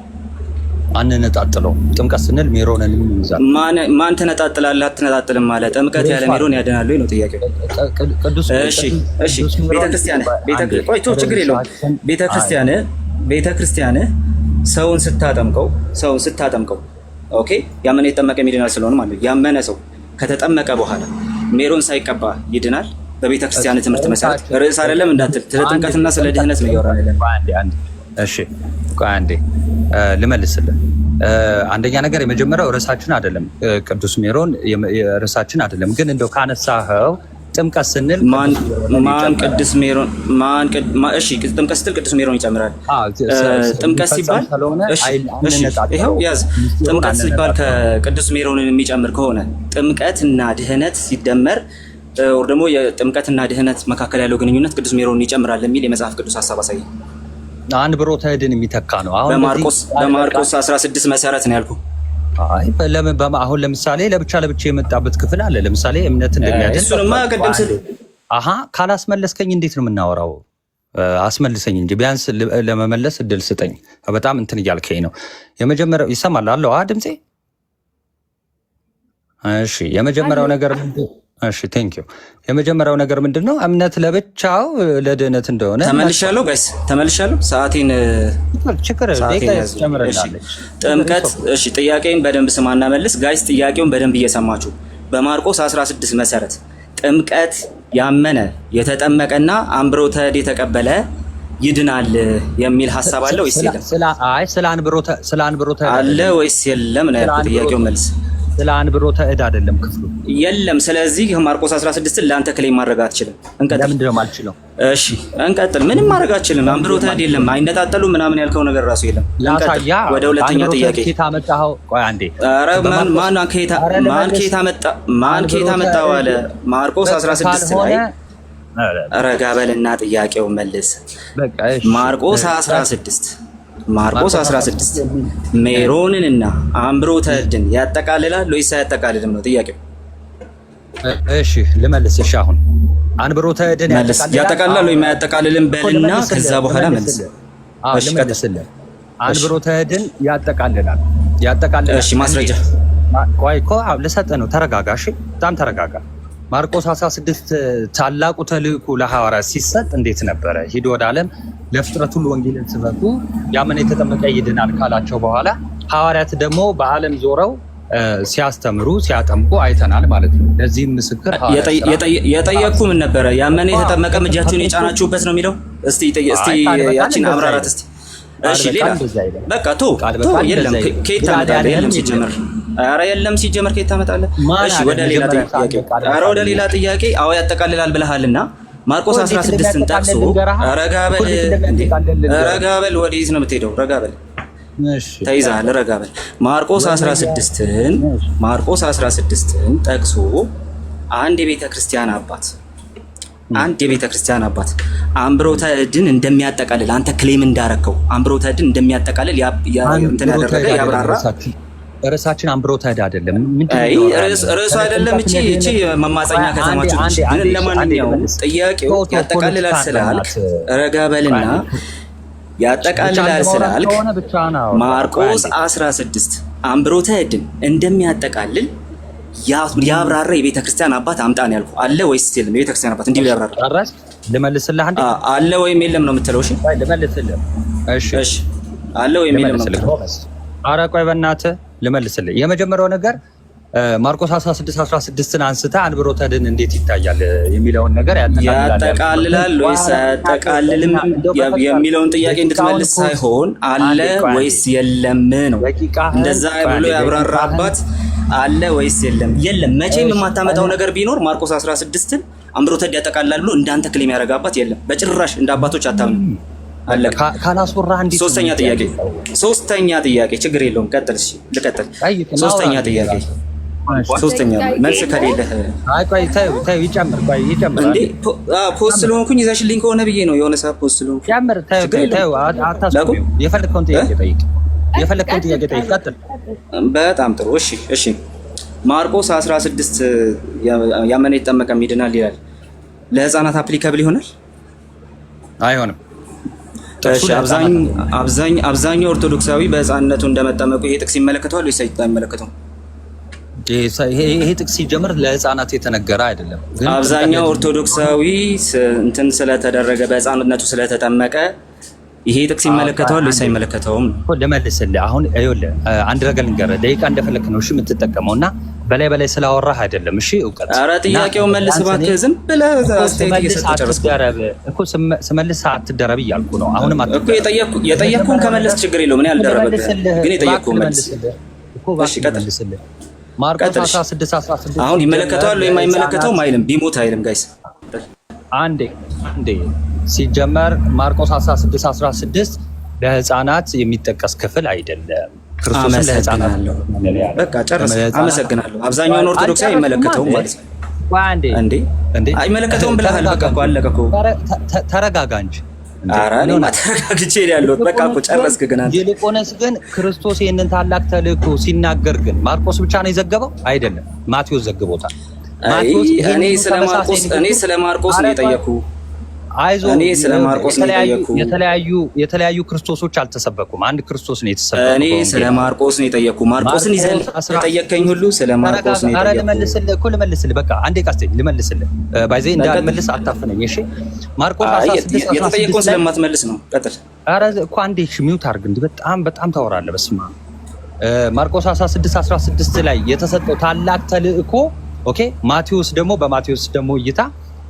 አንነጣጥለው። ጥምቀት ስንል ሜሮንን እንይዛል። ማን ትነጣጥላለህ? አትነጣጥልም ማለት ጥምቀት ያለ ሜሮን ያድናል ወይ ነው ጥያቄው። እሺ ችግር የለውም። ቤተክርስቲያን ሰውን ስታጠምቀው ኦኬ፣ ያመነ የተጠመቀ ይድናል ስለሆነ ማለት ያመነ ሰው ከተጠመቀ በኋላ ሜሮን ሳይቀባ ይድናል በቤተክርስቲያን ትምህርት መሰረት። ርዕስ አይደለም እንዳትል፣ ስለ ጥምቀትና ስለ ድህነት ነው ያወራን። እሺ አንዴ ልመልስልህ። አንደኛ ነገር የመጀመሪያው ርዕሳችን አይደለም፣ ቅዱስ ሜሮን ርዕሳችን አይደለም። ግን እንደው ካነሳኸው ጥምቀት ስንል ማን ቅዱስ ሜሮን እሺ፣ ጥምቀት ስትል ቅዱስ ሜሮን ይጨምራል። ጥምቀት ሲባል ይኸው ያዝ። ጥምቀት ሲባል ከቅዱስ ሜሮንን የሚጨምር ከሆነ ጥምቀትና ድህነት ሲደመር ወር ደግሞ የጥምቀትና ድህነት መካከል ያለው ግንኙነት ቅዱስ ሜሮንን ይጨምራል የሚል የመጽሐፍ ቅዱስ ሐሳብ አሳይ። አንብሮተ እድን የሚተካ ነው። በማርቆስ 16 መሰረት ነው ያልኩህ። አይ አሁን ለምሳሌ ለብቻ የመጣበት ክፍል አለ። ለምሳሌ እምነት እንደሚያድን እሱንማ ቅድም ስል ካላስመለስከኝ እንዴት ነው የምናወራው? አስመልሰኝ እንጂ ቢያንስ ለመመለስ እድል ስጠኝ። በጣም እንትን እያልከኝ ነው። የመጀመሪያው ይሰማል አለው ድምጼ? እሺ የመጀመሪያው ነገር ቴንክ ዩ። የመጀመሪያው ነገር ምንድን ነው? እምነት ለብቻው ለድህነት እንደሆነ ተመልሻለሁ። ጋይስ ተመልሻለሁ። ሰዓቴን ጥምቀት። እሺ ጥያቄን በደንብ ስማና መልስ። ጋይስ ጥያቄውን በደንብ እየሰማችሁ። በማርቆስ 16 መሰረት ጥምቀት ያመነ የተጠመቀና አምብሮተ እድ የተቀበለ ይድናል የሚል ሐሳብ አለ ወይስ የለም? ስለ አንብሮተ አለ ወይስ የለም ነው ያልኩት። ጥያቄው መልስ ስለ አንብሮተ እድ አይደለም ክፍሉ የለም። ስለዚህ ማርቆስ 16 ለአንተ ክሌም ማድረግ አትችልም። እንቀጥል። ለምንድን ነው የማልችለው? እሺ እንቀጥል። ምንም ማድረግ አትችልም። አንብሮተ እድ የለም፣ አይነጣጠሉ ምናምን ያልከው ነገር ራሱ የለም። እንቀጥል ወደ ሁለተኛው ጥያቄ። ኬታ መጣው? ቆይ አንዴ። ኧረ ማን ኬታ መጣው አለ ማርቆስ 16 ላይ። ረጋ በልና ጥያቄው መልስ። ማርቆስ 16 ሜሮንንና አምብሮተ እድን ያጠቃልላል ወይስ አያጠቃልልም ነው ጥያቄው። እሺ ልመልስ። እሺ አሁን አንብሮተ እድን ያጠቃልላል ወይ አያጠቃልልም በልና ከዛ በኋላ መልስ። እሺ ቀጥልልኝ። አንብሮተ እድን ያጠቃልላል። እሺ ማስረጃ። ቆይ እኮ ልሰጥህ ነው። ተረጋጋ። እሺ በጣም ተረጋጋ። ማርቆስ 16 ታላቁ ተልእኮ ለሐዋርያት ሲሰጥ እንዴት ነበረ? ሂድ ወደ ዓለም ለፍጥረት ሁሉ ወንጌልን ስበኩ ያመነ የተጠመቀ ይድናል ካላቸው በኋላ ሐዋርያት ደግሞ በዓለም ዞረው ሲያስተምሩ ሲያጠምቁ አይተናል ማለት ነው። ለዚህም ምስክር የጠየቅኩ ምን ነበረ? ያመነ የተጠመቀ እጃችሁን የጫናችሁበት ነው የሚለው። እስቲ ያቺን አብራራት እስቲ። እሺ ሌላ በቃ የለም ከየት ታመጣለህ? የለም ሲጀመር ኧረ የለም ሲጀመር ከየት ታመጣለህ? እሺ ወደ ሌላ ጥያቄ። አዎ ያጠቃልላል ብለሃልና ማርቆስ 16ን ጠቅሶ ረጋ በል ወዴት ነው የምትሄደው? ረጋ በል ተይዘሃል። ረጋ በል። ማርቆስ 16ን ጠቅሶ አንድ የቤተ ክርስቲያን አባት አንድ የቤተ ክርስቲያን አባት አምብሮተ እድን እንደሚያጠቃልል አንተ ክሌም እንዳረከው አምብሮተ እድን እንደሚያጠቃልል እንትን ያደረገ ያብራራ። ርዕሳችን አምብሮተ እድ አይደለም። ርዕሱ አይደለም። እቺ መማፀኛ ከተማችሁ ግን ለማንኛውም ጥያቄው ያጠቃልላል ስላልክ ረጋ በልና ያጠቃልላል ስላልክ ማርቆስ 16 አምብሮተ እድን እንደሚያጠቃልል ያብራራ የቤተ ክርስቲያን አባት አምጣን ያልኩ አለ ወይስ የለም? የቤተ ክርስቲያን አባት እንዲህ ያብራራ። ጨረስ ልመልስልህ። አንዴ አለ ወይም የለም ነው የምትለው? እሺ ልመልስልህ። እሺ አለ ወይም የለም ነው የምትለው? ኧረ ቆይ በእናትህ ልመልስልህ። የመጀመሪያው ነገር ማርቆስ 16:16ን አንስተ አምብሮተ እድን እንዴት ይታያል የሚለውን ነገር ያጠቃልላል ወይስ አያጠቃልልም የሚለውን ጥያቄ እንድትመልስ ሳይሆን አለ ወይስ የለም ነው። እንደዛ ብሎ ያብራራባት አለ ወይስ የለም? የለም። መቼም የማታመጣው ነገር ቢኖር ማርቆስ 16ን አምብሮተ እድ ያጠቃልላል ብሎ እንዳንተ ክሌም ያደረጋባት የለም በጭራሽ። እንደ አባቶች አታምንም። አለ ካላስወራ እንዴ? ሶስተኛ ጥያቄ ችግር የለውም ቀጥል። እሺ ልቀጥል። ሶስተኛ ጥያቄ ሶስተኛ መልስ ከሌለህ ቆይ ተይው ይጨምር እንዴ ፖስት ስለሆንኩኝ ይዘሽልኝ ከሆነ ብዬ ነው። የሆነ ሰዓት ፖስት ስለሆንኩኝ ጨምር። ተይው አታስቆም። የፈለከውን ጥያቄ ጠይቅ። ቀጥል። በጣም ጥሩ። እሺ ማርቆስ 16 ያመነ የተጠመቀም ይድናል ይላል። ለህፃናት አፕሊካብል ይሆናል? አይሆንም። እሺ አብዛኛው ኦርቶዶክሳዊ በህፃንነቱ እንደመጠመቁ ይሄ ጥቅስ ይመለከተዋል ወይስ አይመለከተውም? ይሄ ጥቅስ ሲጀምር ለህፃናት የተነገረ አይደለም። አብዛኛው ኦርቶዶክሳዊ እንትን ስለተደረገ በህፃንነቱ ስለተጠመቀ ይሄ ጥቅስ ይመለከተዋል ወይስ አይመለከተውም? ልመልስልህ። አሁን ይኸውልህ አንድ ነገር ልንገርህ። ደቂቃ እንደፈለክ ነው እሺ የምትጠቀመው እና በላይ ስላወራህ አይደለም። እሺ እውቀት። ኧረ ጥያቄውን መልስ እባክህ። ዝም ብለህ አስተያየት እየሰጠህ ጨረስኩ እኮ። ስመልስ አትደረብ እያልኩ ነው። አሁንም እኮ የጠየቅኩህን ከመለስ ችግር የለውም። እኔ አልደረበብህም፣ ግን የጠየቅኩህን መልስ። እሺ ቀጥል። ማርቆስ 16:16 አሁን ይመለከተዋል ወይም አይመለከተውም አይልም። ቢሞት አይልም። ጋይስ አንዴ ሲጀመር ማርቆስ 16:16 ለህፃናት የሚጠቀስ ክፍል አይደለም። ክርስቶስን ለህፃናት በቃ ጨርስ። አመሰግናለሁ። አብዛኛውን ኦርቶዶክሳዊ አይመለከተውም ማለት ነው። እንዴ አይመለከተውም ብለሃል። በቃ እኮ አለቀ እኮ። ተረጋጋ እንጂ። ኧረ እኔማ ተረጋግቼ ያለሁት በቃ እኮ ጨረስክ። ግን አንተ ይልቁንስ ግን ክርስቶስ ይህንን ታላቅ ተልእኮ ሲናገር ግን ማርቆስ ብቻ ነው የዘገበው አይደለም፣ ማቴዎስ ዘግቦታል። እኔ ስለ ማርቆስ ነው የጠየኩህ። አይዞህ እኔ ስለ ማርቆስ ነው የጠየኩህ። የተለያዩ ክርስቶሶች አልተሰበኩም። አንድ ክርስቶስ ነው የተሰበከው። እኔ ስለ ማርቆስ ነው የጠየኩህ። ማርቆስን ይዘህ የጠየቀኝ ሁሉ ስለ ማርቆስ ነው የጠየኩህ። ልመልስልህ በቃ አንዴ ቃስቴ ልመልስልህ። ባይዘ እንዳልመልስ አታፍነኝ እሺ። ማርቆስ 16 የተጠየቀውን ስለማትመልስ ነው። ቀጥል። ኧረ እኮ አንዴ ሚውት አድርግ። እንዲህ በጣም ታወራለህ። በስመ አብ። ማርቆስ 16:16 ላይ የተሰጠው ታላቅ ተልእኮ ኦኬ። ማቴዎስ ደግሞ በማቴዎስ ደግሞ እይታ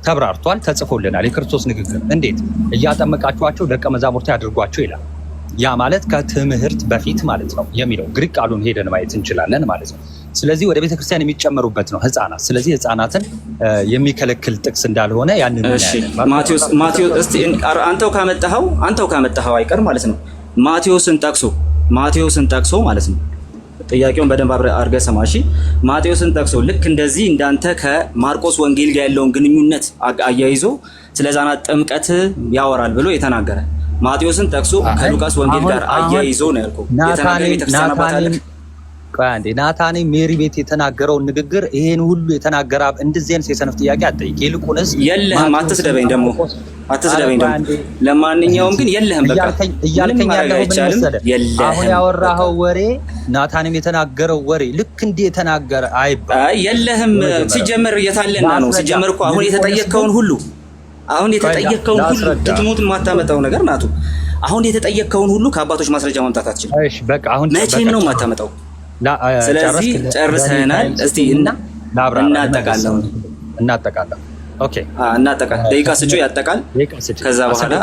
ተብራርቷል፣ ተጽፎልናል። የክርስቶስ ንግግር እንዴት እያጠመቃችኋቸው ደቀ መዛሙርት ያድርጓቸው ይላል። ያ ማለት ከትምህርት በፊት ማለት ነው የሚለው ግሪክ ቃሉን ሄደን ማየት እንችላለን ማለት ነው። ስለዚህ ወደ ቤተክርስቲያን የሚጨመሩበት ነው ህፃናት። ስለዚህ ህፃናትን የሚከለክል ጥቅስ እንዳልሆነ ያንን ማቴዎስ እስቲ አንተው ካመጣኸው አይቀር ማለት ነው ማቴዎስን ጠቅሶ ማለት ነው። ጥያቄውን በደንብ አድርገህ ስማ እሺ። ማቴዎስን ጠቅሶ ልክ እንደዚህ እንዳንተ ከማርቆስ ወንጌል ጋር ያለውን ግንኙነት አያይዞ ስለ ህፃናት ጥምቀት ያወራል ብሎ የተናገረ ማቴዎስን ጠቅሶ ከሉቃስ ወንጌል ጋር አያይዞ ነው ያልኩህ። የተናገረ ቤተክርስቲያን አባት አለ። ናታኔ ሜሪ ቤት የተናገረውን ንግግር ይሄን ሁሉ የተናገረ እንደዚህ አይነት የሰነፍ ጥያቄ አትጠይቅ። ይልቁንስ የለህም። አትስደበኝ ደግሞ ለማንኛውም ግን የለህም። በቃ እያልከኝ ያለው ምን መሰለህ? አሁን ያወራኸው ወሬ ናታንም የተናገረው ወሬ ልክ እንደ የተናገረ አይባል። የለህም። ሲጀመር የታለና ነው ሲጀመር እኮ አሁን የተጠየቅከውን ሁሉ ትሙት የማታመጣው ነገር ናቱ። አሁን የተጠየቅከውን ሁሉ ከአባቶች ማስረጃ ማምጣት አትችልም። እሺ በቃ አሁን መቼም ነው የማታመጣው። ስለዚህ ጨርሰናል። እስቲ እናጠቃለን። ኦኬ እናጠቃል። ደቂቃ ስጩ ያጠቃል። ከዛ በኋላ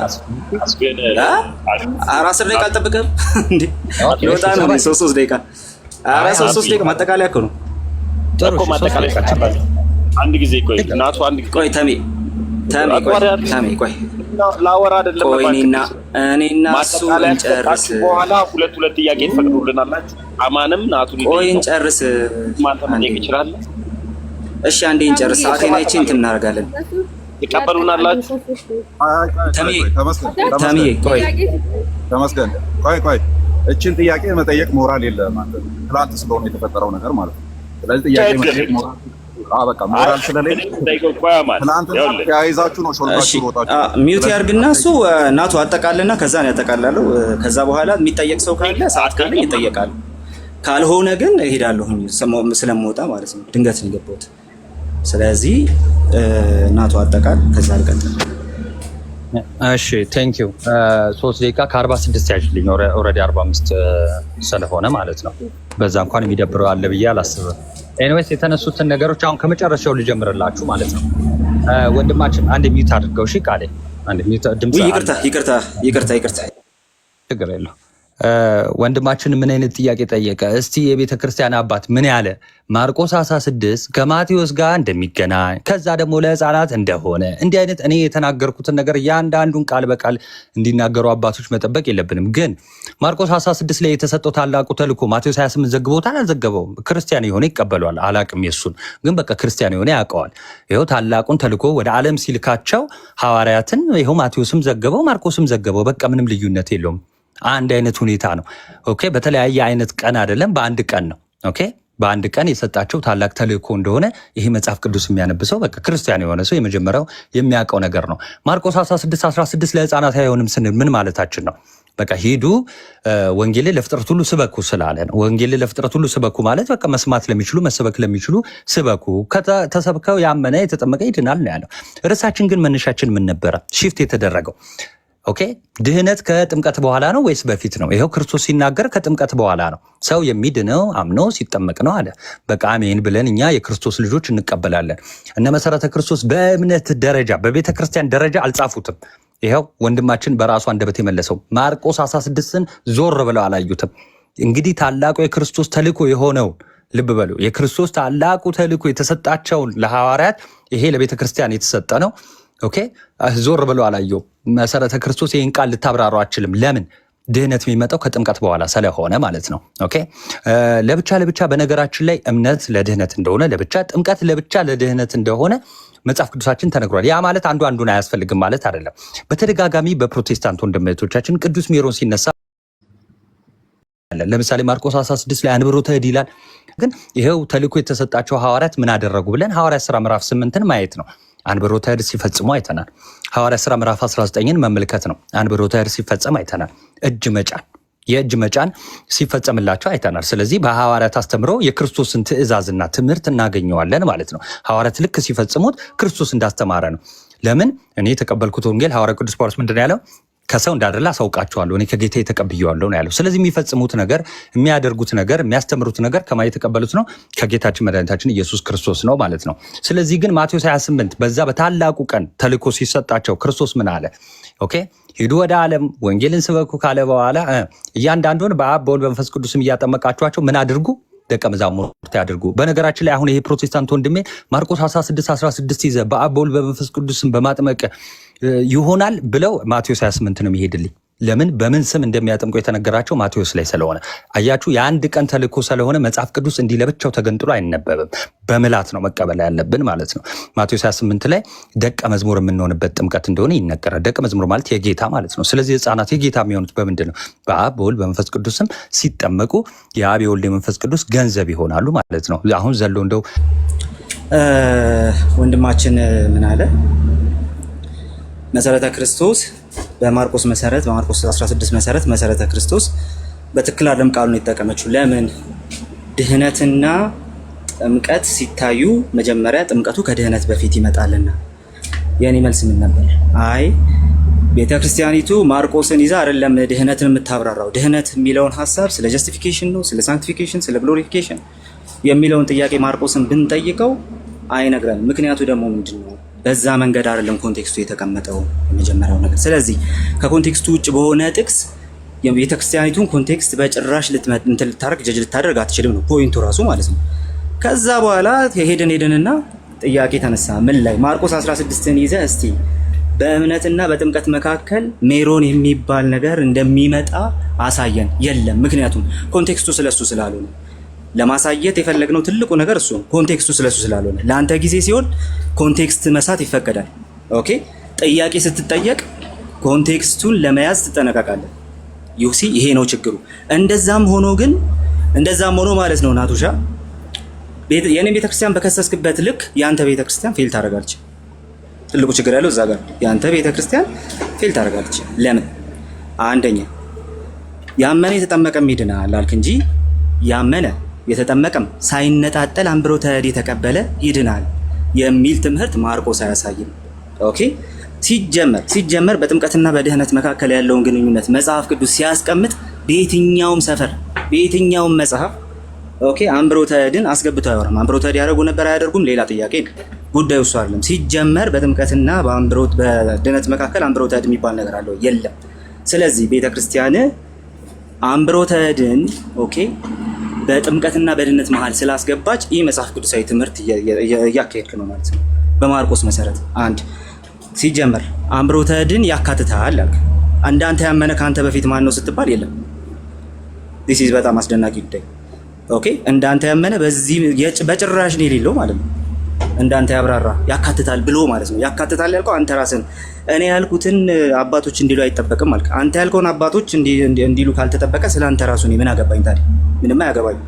10 ደቂቃ አልጠብቅም እንዴ ለወጣ ነው 3 ደቂቃ። 3 ደቂቃ ማጠቃለያ እኮ ነው። ጥሩ ማጠቃለያ ካቻለ አንድ ጊዜ ቆይ እናቱ አንድ ቆይ ተሜ ቆይ ላወራ አይደለም። ቆይ እኔና እሱ እንጨርስ። በኋላ ሁለት ጥያቄ ትፈቅዱልናላችሁ? አማንም ናቱን ቆይ እንጨርስ። ማን ተመለክ ይችላል? እሺ አንዴ እንጨርስ። ሰዓቴን አይቼ እንትን እናደርጋለን። ትቀበሉናላችሁ? ተመስገን ቆይ እችን ጥያቄ መጠየቅ ሞራል የለም አንተ ትላንት ስለሆነ የተፈጠረው ነገር ማለት ነው። ስለዚህ ጥያቄ መጠየቅ ሞራል በቃ ሞራል ስለሌለ ትላንት ያይዛችሁ ነው ሾልካችሁ ወጣችሁ። ሚውት ያርግና እሱ እናቱ አጠቃለና ከዛ ነው ያጠቃላለው። ከዛ በኋላ የሚጠየቅ ሰው ካለ ሰዓት ካለ ይጠየቃል። ካልሆነ ግን እሄዳለሁኝ ስለምወጣ ማለት ነው። ድንገት ነው የገባሁት። ስለዚህ እናቱ አጠቃል ከዛ ልቀጥል። እሺ ቴንክ ዩ 3 ደቂቃ ከ46 ያዥልኝ። ኦልሬዲ 45 ስለሆነ ማለት ነው። በዛ እንኳን የሚደብረው አለ ብዬ አላስብም። ኤኒዌይስ የተነሱትን ነገሮች አሁን ከመጨረሻው ልጀምርላችሁ ማለት ነው። ወንድማችን አንድ ሚውት አድርገው። እሺ ቃሌ አንድ ሚውት ድምጽ ይቅርታ ችግር የለው። ወንድማችን ምን አይነት ጥያቄ ጠየቀ? እስቲ የቤተ ክርስቲያን አባት ምን ያለ ማርቆስ 16 ከማቴዎስ ጋር እንደሚገናኝ ከዛ ደግሞ ለሕፃናት እንደሆነ እንዲህ አይነት እኔ የተናገርኩትን ነገር እያንዳንዱን ቃል በቃል እንዲናገሩ አባቶች መጠበቅ የለብንም። ግን ማርቆስ 16 ላይ የተሰጠው ታላቁ ተልእኮ ማቴዎስ 28 ዘግቦታል አልዘገበውም? ክርስቲያን የሆነ ይቀበለዋል። አላቅም የሱን ግን በቃ ክርስቲያን የሆነ ያውቀዋል። ይኸው ታላቁን ተልእኮ ወደ ዓለም ሲልካቸው ሐዋርያትን ይኸው ማቴዎስም ዘገበው ማርቆስም ዘገበው። በቃ ምንም ልዩነት የለውም። አንድ አይነት ሁኔታ ነው። ኦኬ በተለያየ አይነት ቀን አይደለም፣ በአንድ ቀን ነው። ኦኬ በአንድ ቀን የሰጣቸው ታላቅ ተልእኮ እንደሆነ ይሄ መጽሐፍ ቅዱስ የሚያነብሰው በቃ ክርስቲያን የሆነ ሰው የመጀመሪያው የሚያውቀው ነገር ነው። ማርቆስ 16 ለሕፃናት አይሆንም ስንል ምን ማለታችን ነው? በቃ ሂዱ ወንጌልን ለፍጥረት ሁሉ ስበኩ ስላለ ነው። ወንጌልን ለፍጥረት ሁሉ ስበኩ ማለት በቃ መስማት ለሚችሉ መሰበክ ለሚችሉ ስበኩ፣ ተሰብከው ያመነ የተጠመቀ ይድናል ነው ያለው። ርዕሳችን ግን መነሻችን ምን ነበረ? ሺፍት የተደረገው ኦኬ ድህነት ከጥምቀት በኋላ ነው ወይስ በፊት ነው? ይኸው ክርስቶስ ሲናገር ከጥምቀት በኋላ ነው። ሰው የሚድነው አምኖ ሲጠመቅ ነው አለ። በቃ አሜን ብለን እኛ የክርስቶስ ልጆች እንቀበላለን። እነ መሰረተ ክርስቶስ በእምነት ደረጃ በቤተ ክርስቲያን ደረጃ አልጻፉትም። ይኸው ወንድማችን በራሱ አንደበት የመለሰው ማርቆስ 16ን ዞር ብለው አላዩትም። እንግዲህ ታላቁ የክርስቶስ ተልእኮ የሆነውን ልብ በሉ። የክርስቶስ ታላቁ ተልእኮ የተሰጣቸውን ለሐዋርያት ይሄ ለቤተ ክርስቲያን የተሰጠ ነው። ኦኬ ዞር ብለው አላየው። መሰረተ ክርስቶስ ይህን ቃል ልታብራሩ አችልም። ለምን? ድህነት የሚመጣው ከጥምቀት በኋላ ስለሆነ ማለት ነው። ኦኬ ለብቻ በነገራችን ላይ እምነት ለድህነት እንደሆነ ለብቻ፣ ጥምቀት ለብቻ ለድህነት እንደሆነ መጽሐፍ ቅዱሳችን ተነግሯል። ያ ማለት አንዱን አያስፈልግም ማለት አይደለም። በተደጋጋሚ በፕሮቴስታንት ወንድሞቻችን ቅዱስ ሜሮን ሲነሳ ለምሳሌ ማርቆስ 16 ላይ አንብሮተ እድ ይላል። ግን ይሄው ተልእኮ የተሰጣቸው ሐዋርያት ምን አደረጉ ብለን ሐዋርያት ሥራ ምዕራፍ 8ን ማየት ነው። አንብሮተ እድ ሲፈጽሙ አይተናል። ሐዋርያት ሥራ ምዕራፍ 19ን መመልከት ነው። አንብሮተ እድ ሲፈጸም አይተናል። የእጅ መጫን ሲፈጸምላቸው አይተናል። ስለዚህ በሐዋርያት አስተምሮ የክርስቶስን ትእዛዝና ትምህርት እናገኘዋለን ማለት ነው። ሐዋርያት ልክ ሲፈጽሙት ክርስቶስ እንዳስተማረ ነው። ለምን? እኔ የተቀበልኩት ወንጌል ሐዋርያ ቅዱስ ጳውሎስ ምንድን ነው ያለው? ከሰው እንዳደላ አሳውቃቸዋለሁ፣ እኔ ከጌታ የተቀብየዋለሁ ነው ያለው። ስለዚህ የሚፈጽሙት ነገር፣ የሚያደርጉት ነገር፣ የሚያስተምሩት ነገር ከማን የተቀበሉት ነው? ከጌታችን መድኃኒታችን ኢየሱስ ክርስቶስ ነው ማለት ነው። ስለዚህ ግን ማቴዎስ 28 በዛ በታላቁ ቀን ተልእኮ ሲሰጣቸው ክርስቶስ ምን አለ? ኦኬ ሂዱ ወደ ዓለም ወንጌልን ስበኩ ካለ በኋላ እያንዳንዱን በአብ በወልድ በመንፈስ ቅዱስም እያጠመቃችኋቸው ምን አድርጉ? ደቀ መዛሙርት ያድርጉ። በነገራችን ላይ አሁን ይሄ ፕሮቴስታንት ወንድሜ ማርቆስ 16 ይዘህ በአብ በወልድ በመንፈስ ቅዱስም በማጥመቅ ይሆናል ብለው ማቴዎስ 28 ነው የሚሄድልኝ። ለምን? በምን ስም እንደሚያጠምቁ የተነገራቸው ማቴዎስ ላይ ስለሆነ። አያችሁ፣ የአንድ ቀን ተልእኮ ስለሆነ መጽሐፍ ቅዱስ እንዲህ ለብቻው ተገንጥሎ አይነበብም። በምላት ነው መቀበል ያለብን ማለት ነው። ማቴዎስ 28 ላይ ደቀ መዝሙር የምንሆንበት ጥምቀት እንደሆነ ይነገራል። ደቀ መዝሙር ማለት የጌታ ማለት ነው። ስለዚህ ሕፃናት የጌታ የሚሆኑት በምንድን ነው? በአብ በወልድ በመንፈስ ቅዱስም ሲጠመቁ የአብ የወልድ የመንፈስ ቅዱስ ገንዘብ ይሆናሉ ማለት ነው። አሁን ዘሎ እንደው ወንድማችን ምን አለ? መሰረተ ክርስቶስ በማርቆስ 16 መሰረት መሰረተ ክርስቶስ በትክክል አይደለም ቃሉን የተጠቀመችው። ለምን? ድህነትና ጥምቀት ሲታዩ መጀመሪያ ጥምቀቱ ከድህነት በፊት ይመጣልና። የኔ መልስ ምን ነበር? አይ ቤተክርስቲያኒቱ ማርቆስን ይዛ አይደለም ድህነትን የምታብራራው። ድህነት የሚለውን ሐሳብ ስለ ጀስቲፊኬሽን ነው፣ ስለ ሳንክቲፊኬሽን፣ ስለ ግሎሪፊኬሽን የሚለውን ጥያቄ ማርቆስን ብንጠይቀው አይነግረንም። ምክንያቱ ደግሞ ምንድነው? በዛ መንገድ አይደለም ኮንቴክስቱ የተቀመጠው የመጀመሪያው ነገር። ስለዚህ ከኮንቴክስቱ ውጭ በሆነ ጥቅስ የቤተክርስቲያኒቱን ኮንቴክስት በጭራሽ ጀጅ ልታደርግ አትችልም ነው ፖይንቱ ራሱ ማለት ነው። ከዛ በኋላ ሄድንና ጥያቄ ተነሳ። ምን ላይ? ማርቆስ 16ን ይዘህ እስቲ በእምነትና በጥምቀት መካከል ሜሮን የሚባል ነገር እንደሚመጣ አሳየን። የለም፣ ምክንያቱም ኮንቴክስቱ ስለሱ ስላልሆነ። ለማሳየት የፈለግነው ትልቁ ነገር እሱ ነው። ኮንቴክስቱ ስለሱ ስላልሆነ ለአንተ ጊዜ ሲሆን ኮንቴክስት መሳት ይፈቀዳል። ኦኬ ጥያቄ ስትጠየቅ ኮንቴክስቱን ለመያዝ ትጠነቀቃለህ። ዩሲ ይሄ ነው ችግሩ። እንደዛም ሆኖ ማለት ነው ናቱሻ የኔ ቤተክርስቲያን በከሰስክበት ልክ ያንተ ቤተክርስቲያን ፌል ታደርጋለች። ትልቁ ችግር ያለው እዛ ጋር ያንተ ቤተክርስቲያን ፌል ታደርጋለች። ለምን? አንደኛ ያመነ የተጠመቀም ይድናል አልክ እንጂ ያመነ የተጠመቀም ሳይነጣጠል አንብሮተ እድ የተቀበለ ይድናል የሚል ትምህርት ማርቆስ አያሳይም። ኦኬ ሲጀመር በጥምቀትና በድህነት መካከል ያለውን ግንኙነት መጽሐፍ ቅዱስ ሲያስቀምጥ በየትኛውም ሰፈር በየትኛውም መጽሐፍ ኦኬ አንብሮተ እድን አስገብቶ አያወራም። አንብሮተ እድ ያደርጉ ነበር አያደርጉም ሌላ ጥያቄ ነው። ጉዳዩ እሱ አይደለም። ሲጀመር በጥምቀትና በድህነት መካከል አንብሮተ እድ የሚባል ነገር አለው የለም። ስለዚህ ቤተክርስቲያን አንብሮተ እድን ኦኬ በጥምቀትና በድህነት መሃል ስላስገባች ይህ መጽሐፍ ቅዱሳዊ ትምህርት እያካሄድክ ነው ማለት ነው። በማርቆስ መሰረት አንድ ሲጀመር አንብሮተ እድን ያካትታል አልክ። እንዳንተ ያመነ ካንተ በፊት ማን ነው ስትባል የለም። this is በጣም አስደናቂ ጉዳይ። ኦኬ እንዳንተ ያመነ በዚህ በጭራሽ ነው የሌለው ማለት ነው። እንዳንተ ያብራራ ያካትታል ብሎ ማለት ነው። ያካትታል ያልከው አንተ ራስን እኔ ያልኩትን አባቶች እንዲሉ አይጠበቅም ማለት አንተ ያልከውን አባቶች እንዲሉ ካልተጠበቀ ስለአንተ ራሱ ምን አገባኝ ታዲያ? ምንም አያገባኝ።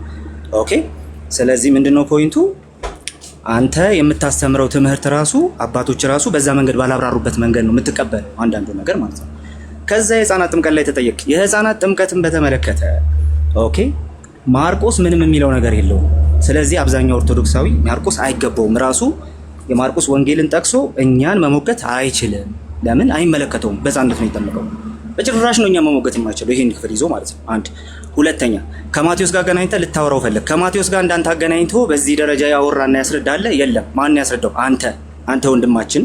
ኦኬ ስለዚህ ምንድነው ፖይንቱ? አንተ የምታስተምረው ትምህርት ራሱ አባቶች ራሱ በዛ መንገድ ባላብራሩበት መንገድ ነው የምትቀበለው አንዳንዱ ነገር ማለት ነው። ከዛ የህፃናት ጥምቀት ላይ ተጠየቅ። የህፃናት ጥምቀትን በተመለከተ ኦኬ ማርቆስ ምንም የሚለው ነገር የለውም። ስለዚህ አብዛኛው ኦርቶዶክሳዊ ማርቆስ አይገባውም። ራሱ የማርቆስ ወንጌልን ጠቅሶ እኛን መሞገት አይችልም። ለምን? አይመለከተውም። በህፃንነት ነው የጠመቀው። በጭራሽ ነው እኛ መሞገት የማይችለው ይሄን ክፍል ይዞ ማለት ነው። አንድ ሁለተኛ ከማቴዎስ ጋር አገናኝተህ ልታወራው ፈለግ። ከማቴዎስ ጋር እንዳንተ አገናኝቶ በዚህ ደረጃ ያወራና ያስረዳለ የለም። ማን ያስረዳው? አንተ ወንድማችን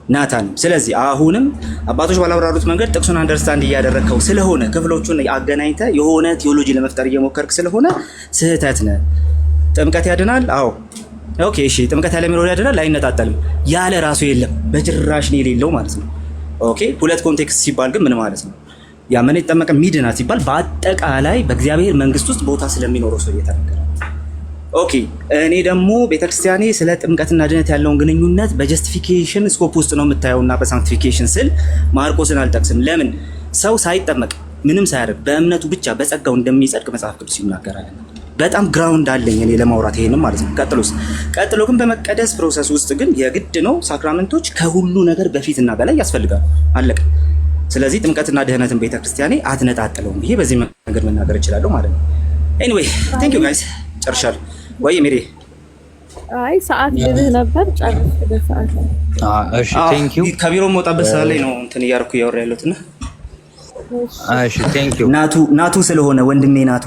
ናታን። ስለዚህ አሁንም አባቶች ባላብራሩት መንገድ ጥቅሱን አንደርስታንድ እያደረግከው ስለሆነ ክፍሎቹን አገናኝተህ የሆነ ቲዮሎጂ ለመፍጠር እየሞከርክ ስለሆነ ስህተት ነህ። ጥምቀት ያድናል? አዎ ኦኬ እሺ። ጥምቀት ያለ የሚለው ያድናል? አይነጣጠልም። ያለ ራሱ የለም። በጭራሽ ነው የሌለው ማለት ነው። ኦኬ ሁለት ኮንቴክስት ሲባል ግን ምን ማለት ነው? ያመነ የተጠመቀ ሚድናል ሲባል በአጠቃላይ በእግዚአብሔር መንግስት ውስጥ ቦታ ስለሚኖረው ሰው እየተናገረ ኦኬ። እኔ ደግሞ ቤተክርስቲያኔ ስለ ጥምቀትና ድነት ያለውን ግንኙነት በጀስቲፊኬሽን ስኮፕ ውስጥ ነው የምታየውና በሳንክቲፊኬሽን ስል ማርቆስን አልጠቅስም። ለምን? ሰው ሳይጠመቅ ምንም ሳያደርግ በእምነቱ ብቻ በጸጋው እንደሚጸድቅ መጽሐፍ ቅዱስ ይናገራል። በጣም ግራውንድ አለኝ እኔ ለማውራት ይሄንም ማለት ነው። ቀጥሎ ግን በመቀደስ ፕሮሰስ ውስጥ ግን የግድ ነው ሳክራመንቶች ከሁሉ ነገር በፊትና በላይ ያስፈልጋሉ። አለቀ። ስለዚህ ጥምቀትና ድህነትን ቤተክርስቲያኔ አትነጣጥለውም ብዬ በዚህ መንገድ መናገር እችላለሁ ማለት ነው። ኤኒዌይ ቴንክ ዩ ጋይስ ጨርሻለሁ። ወይ ሜሪ? አይ ሰዓት ልልህ ነበር ጨርሽ በሰዓት። እሺ ቴንክ ዩ። ከቢሮ መውጣበት ሰዓት ላይ ነው እንትን እያደረኩ እያወራ ያለሁት እና እሺ ቴንክ ዩ። ናቱ ስለሆነ ወንድሜ ናቱ።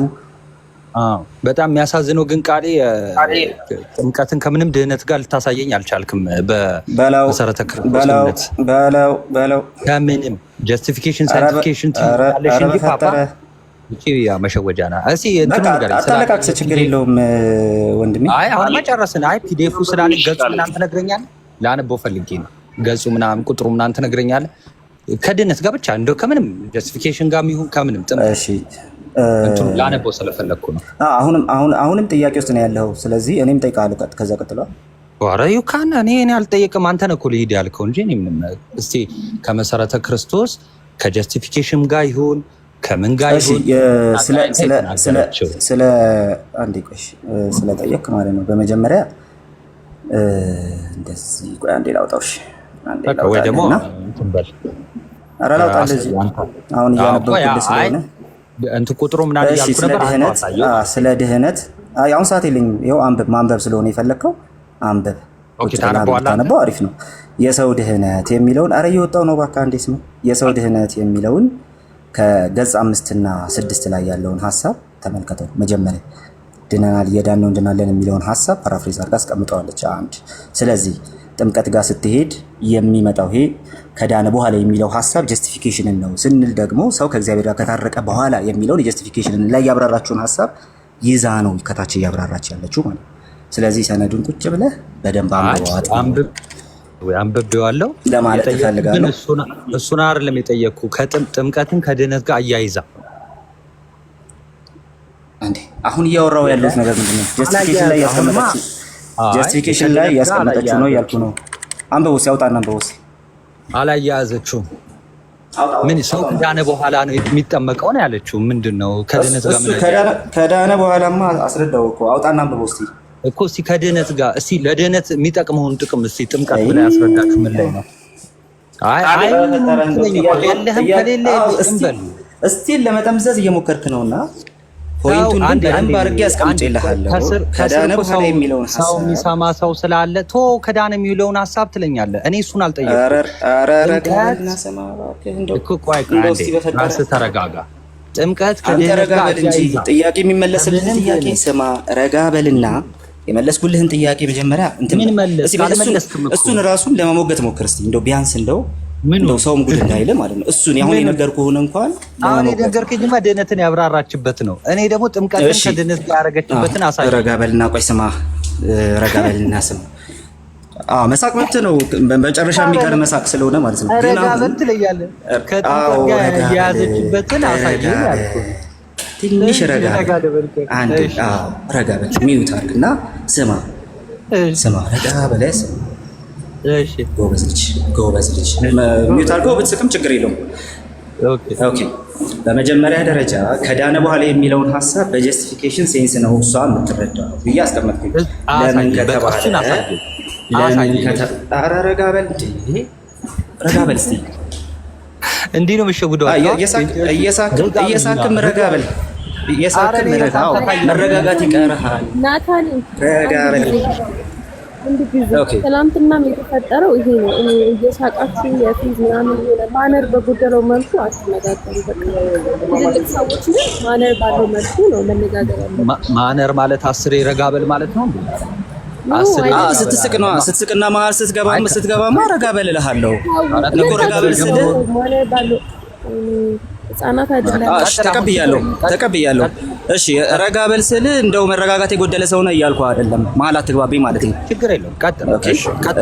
በጣም የሚያሳዝነው ግን ቃሌ ጥምቀትን ከምንም ድህነት ጋር ልታሳየኝ አልቻልክም። በመሰረተ ክርስቶስ በለው ከምንም ጀስቲፊኬሽን ሳይንቲፊኬሽን ትላለሽ እንጂ ፓፓ እቺ ያ መሸወጃ ና እሺ እንትኑ ነገር አታለቃቅስ፣ ችግር የለውም ወንድሜ። አይ አሁን መጨረስን። አይ ፒዲኤፉ ስላለ ገጹ ምናምን ትነግረኛለህ። ላነበው ፈልጌ ነው። ገጹ ምናምን ቁጥሩ ምናምን ትነግረኛለህ። ከድህነት ጋር ብቻ እንደው ከምንም ጀስቲፊኬሽን ጋር ይሁን ከምንም እሺ እንትኑ ላነበው ስለፈለኩ ነው። አሁንም ጥያቄ ውስጥ ነው ያለው። ስለዚህ እኔም ጠይቃለሁ። ከዛ ቀጥሏል። ኧረ ዩካና እኔ አልጠየቅም። አንተ ነህ እኮ ልሂድ ያልከው እንጂ እኔ ምንም። እስቲ ከመሰረተ ክርስቶስ ከጀስቲፊኬሽን ጋር ይሁን ከምን ጋር ይሁን ስለ አንዴ ቆይ ስለጠየቅ ማለት ነው። በመጀመሪያ እንደዚህ ቆይ አንዴ ላውጣውሽ ወይ ደግሞ እንትን በል። ኧረ ላውጣልህ እዚህ አሁን እያነበብኩልህ ስለሆነ እንትን ቁጥሩ ምናምን ያልኩ ነበር። ስለ ድህነት አሁን ሰዓት የለኝም። ይኸው ማንበብ ስለሆነ የፈለግከው አንበብ። ታነበው አሪፍ ነው። የሰው ድህነት የሚለውን አረ እየወጣው ነው እባክህ አንዴ ስም የሰው ድህነት የሚለውን ከገጽ 5 እና 6 ላይ ያለውን ሀሳብ ተመልከተው። መጀመሪያ ድነናል እየዳነው እንድናለን የሚለውን ሀሳብ ፓራፍሬዝ አድርጋ አስቀምጠዋለች። አንድ ስለዚህ ጥምቀት ጋር ስትሄድ የሚመጣው ይሄ ከዳነ በኋላ የሚለው ሀሳብ ጀስቲፊኬሽንን ነው ስንል ደግሞ ሰው ከእግዚአብሔር ጋር ከታረቀ በኋላ የሚለውን የጀስቲፊኬሽንን ላይ ያብራራችሁን ሀሳብ ይዛ ነው ከታች እያብራራች ያለችው ማለት ነው። ስለዚህ ሰነዱን ቁጭ ብለህ በደንብ አንብቤዋለሁ ለማለት እፈልጋለሁ። እሱን አይደለም የጠየቅኩ ጥምቀትን ከድህነት ጋር አያይዛ እንዴ አሁን እያወራው ያለሁት ነገር ምንድነው? ጀስቲፊኬሽን ላይ ያስቀመጠችው ነው እያልኩ ነው። አንብቦስ ያውጣና አንብቦስ አላያያዘችውም። ምን ሰው ከዳነ በኋላ ነው የሚጠመቀው ነው ያለችው? ምንድነው ከድነት ጋር ምን ከዳነ በኋላማ አስረዳው እኮ አውጣና አንብቦስ እኮ እስቲ ከድነት ጋር እስቲ ለድነት የሚጠቅመውን ጥቅም እስቲ ጥምቀት ብላ ያስረዳችሁ ምን ላይ ነው? አይ ከሌለ እስቲ ለመጠምዘዝ እየሞከርክ ነውና ፖይንቱን በደንብ አድርጌ አስቀምጬልሃለሁ። ከዳነ በኋላ የሚለውን ሰው የሚሰማ ሰው ስላለ ቶ ከዳነ የሚለውን ሀሳብ ትለኛለህ። እኔ እሱን አልጠየቅኩም። ተረጋጋ። ጥምቀት ከድነት ጋር እንጂ ጥያቄ የሚመለስልህን ጥያቄ ስማ። ረጋ በልና የመለስኩልህን ጥያቄ መጀመሪያ እሱን ራሱን ለመሞገት ሞክር እስቲ እንደው ቢያንስ እንደው ሰውም ጉድ እንዳይል ማለት ነው። እሱን አሁን የነገርኩህን እንኳን አሁን የነገርክኝማ ድህነትን ያብራራችበት ነው። እኔ ደግሞ ጥምቀትን ከድህነት ጋር ያደረገችበትን አሳይ። ረጋ በልና ቆይ ስማ። ረጋ በልና ስማ። መሳቅ መብት ነው። በመጨረሻ የሚቀር መሳቅ ስለሆነ ማለት ነው። ረጋ በል ትለያለህ። ከጥምቀት ጋር ያያዘችበትን አሳየኝ ያልኩህ ትንሽ ረጋ አንዴ። ረጋ በል ሚዩት አድርግና ስማ። ረጋ በል ስማ። ጎበዝ ልጅ ሚዩት አድርገው ብትስቅም ችግር የለውም። ኦኬ በመጀመሪያ ደረጃ ከዳነ በኋላ የሚለውን ሀሳብ በጀስቲፊኬሽን ሴንስ ነው እሷ የምትረዳው ብዬ አስቀመጥኩኝ። ለምን ከተባለ ረጋ በል ረጋ በል እስኪ እንዲህ ነው የምትሸጉደው። እየሳክም ረጋ በል መረጋጋት ይቀርሃል። ረጋ በል ትናንትናም የተፈጠረው ይሄ ነው። እየሳቃችሁ የፊዝ ምናምን የሆነ ማነር በጎደለው መልኩ አትነጋገሩ። ትልልቅ ሰዎች ግን ማነር ባለው መልኩ ነው መነጋገር ያለው። ማነር ማለት አስሬ ረጋ በል ማለት ነው። ስትስቅና መሀል ስትገባማ ረጋ በል እልሃለሁ እኮ። ረጋ በል ስልህ ማነር ባለው ህጻናት አይደለም። ተቀብያለሁ። እሺ ረጋ በል ስልህ እንደው መረጋጋት የጎደለ ሰው ነው እያልኩ አይደለም። መሀል አትግባብኝ ማለት ነው። ችግር የለውም። ቀጥል።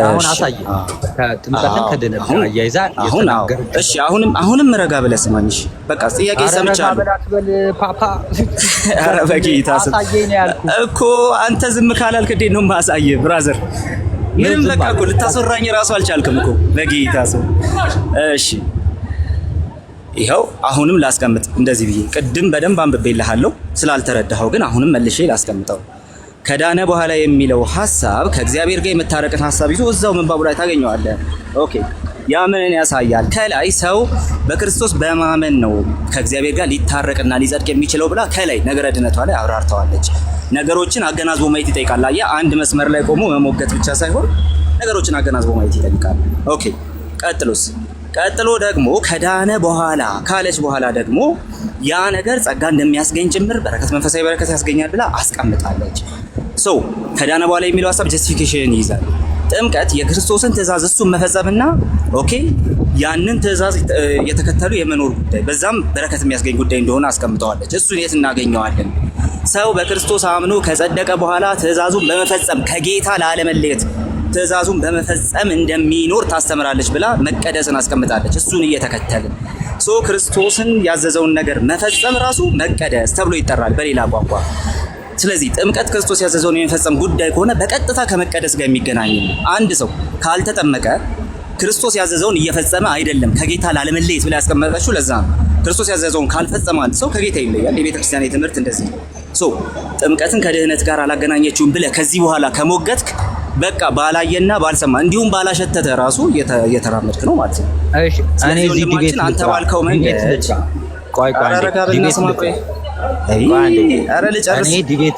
አሁን አሳይ። ከጥምቀትን ከድነት ጋር አያይዛ እሺ አሁንም ረጋ ብለህ ስማኝ። እሺ በቃ ጥያቄ ሰምቻለሁ። ኧረ በጌታ ስም እኮ አንተ ዝም ካላልክ እንዴት ነው የማሳይህ ብራዘር? ምንም በቃ እኮ ልታስወራኝ እራሱ አልቻልክም እኮ በጌታ ስም። እሺ ይኸው አሁንም ላስቀምጥ እንደዚህ ብዬ ቅድም በደንብ አንብቤልሃለሁ። ስላልተረዳኸው ግን አሁንም መልሼ ላስቀምጠው። ከዳነ በኋላ የሚለው ሐሳብ ከእግዚአብሔር ጋር የምታረቅን ሐሳብ ይዞ እዛው ምንባቡ ላይ ታገኘዋለህ። ኦኬ ያ ምንን ያሳያል? ከላይ ሰው በክርስቶስ በማመን ነው ከእግዚአብሔር ጋር ሊታረቅና ሊጸድቅ የሚችለው ብላ ከላይ ነገረ ድነቷ ላይ አብራርተዋለች። ነገሮችን አገናዝቦ ማየት ይጠይቃል። አየህ፣ አንድ መስመር ላይ ቆሞ መሞገት ብቻ ሳይሆን ነገሮችን አገናዝቦ ማየት ይጠይቃል። ኦኬ ቀጥሎ ደግሞ ከዳነ በኋላ ካለች በኋላ ደግሞ ያ ነገር ጸጋ እንደሚያስገኝ ጭምር በረከት፣ መንፈሳዊ በረከት ያስገኛል ብላ አስቀምጣለች። ከዳነ በኋላ የሚለው ሀሳብ ጀስቲፊኬሽን ይይዛል። ጥምቀት የክርስቶስን ትእዛዝ እሱን መፈጸምና ያንን ትእዛዝ የተከተሉ የመኖር ጉዳይ በዛም በረከት የሚያስገኝ ጉዳይ እንደሆነ አስቀምጠዋለች። እሱን የት እናገኘዋለን? ሰው በክርስቶስ አምኖ ከጸደቀ በኋላ ትእዛዙን በመፈጸም ከጌታ ላለመለየት ትእዛዙን በመፈጸም እንደሚኖር ታስተምራለች ብላ መቀደስን አስቀምጣለች። እሱን እየተከተልን ክርስቶስን ያዘዘውን ነገር መፈጸም ራሱ መቀደስ ተብሎ ይጠራል በሌላ ቋንቋ። ስለዚህ ጥምቀት ክርስቶስ ያዘዘውን የመፈጸም ጉዳይ ከሆነ በቀጥታ ከመቀደስ ጋር የሚገናኝ ነው። አንድ ሰው ካልተጠመቀ ክርስቶስ ያዘዘውን እየፈጸመ አይደለም፣ ከጌታ ላለመለየት ብላ ያስቀመጠችው ለዛ ነው። ክርስቶስ ያዘዘውን ካልፈጸመ አንድ ሰው ከጌታ ይለያል። የቤተክርስቲያን ትምህርት እንደዚህ ነው። ጥምቀትን ከድህነት ጋር አላገናኘችውም ብለህ ከዚህ በኋላ ከሞገትክ በቃ ባላየና ባልሰማ እንዲሁም ባላሸተተ ራሱ እየተራመድክ ነው ማለት ነው። እሺ እኔ እዚህ ዲቤት አንተ ባልከው መንገድ እኔ ዲቤት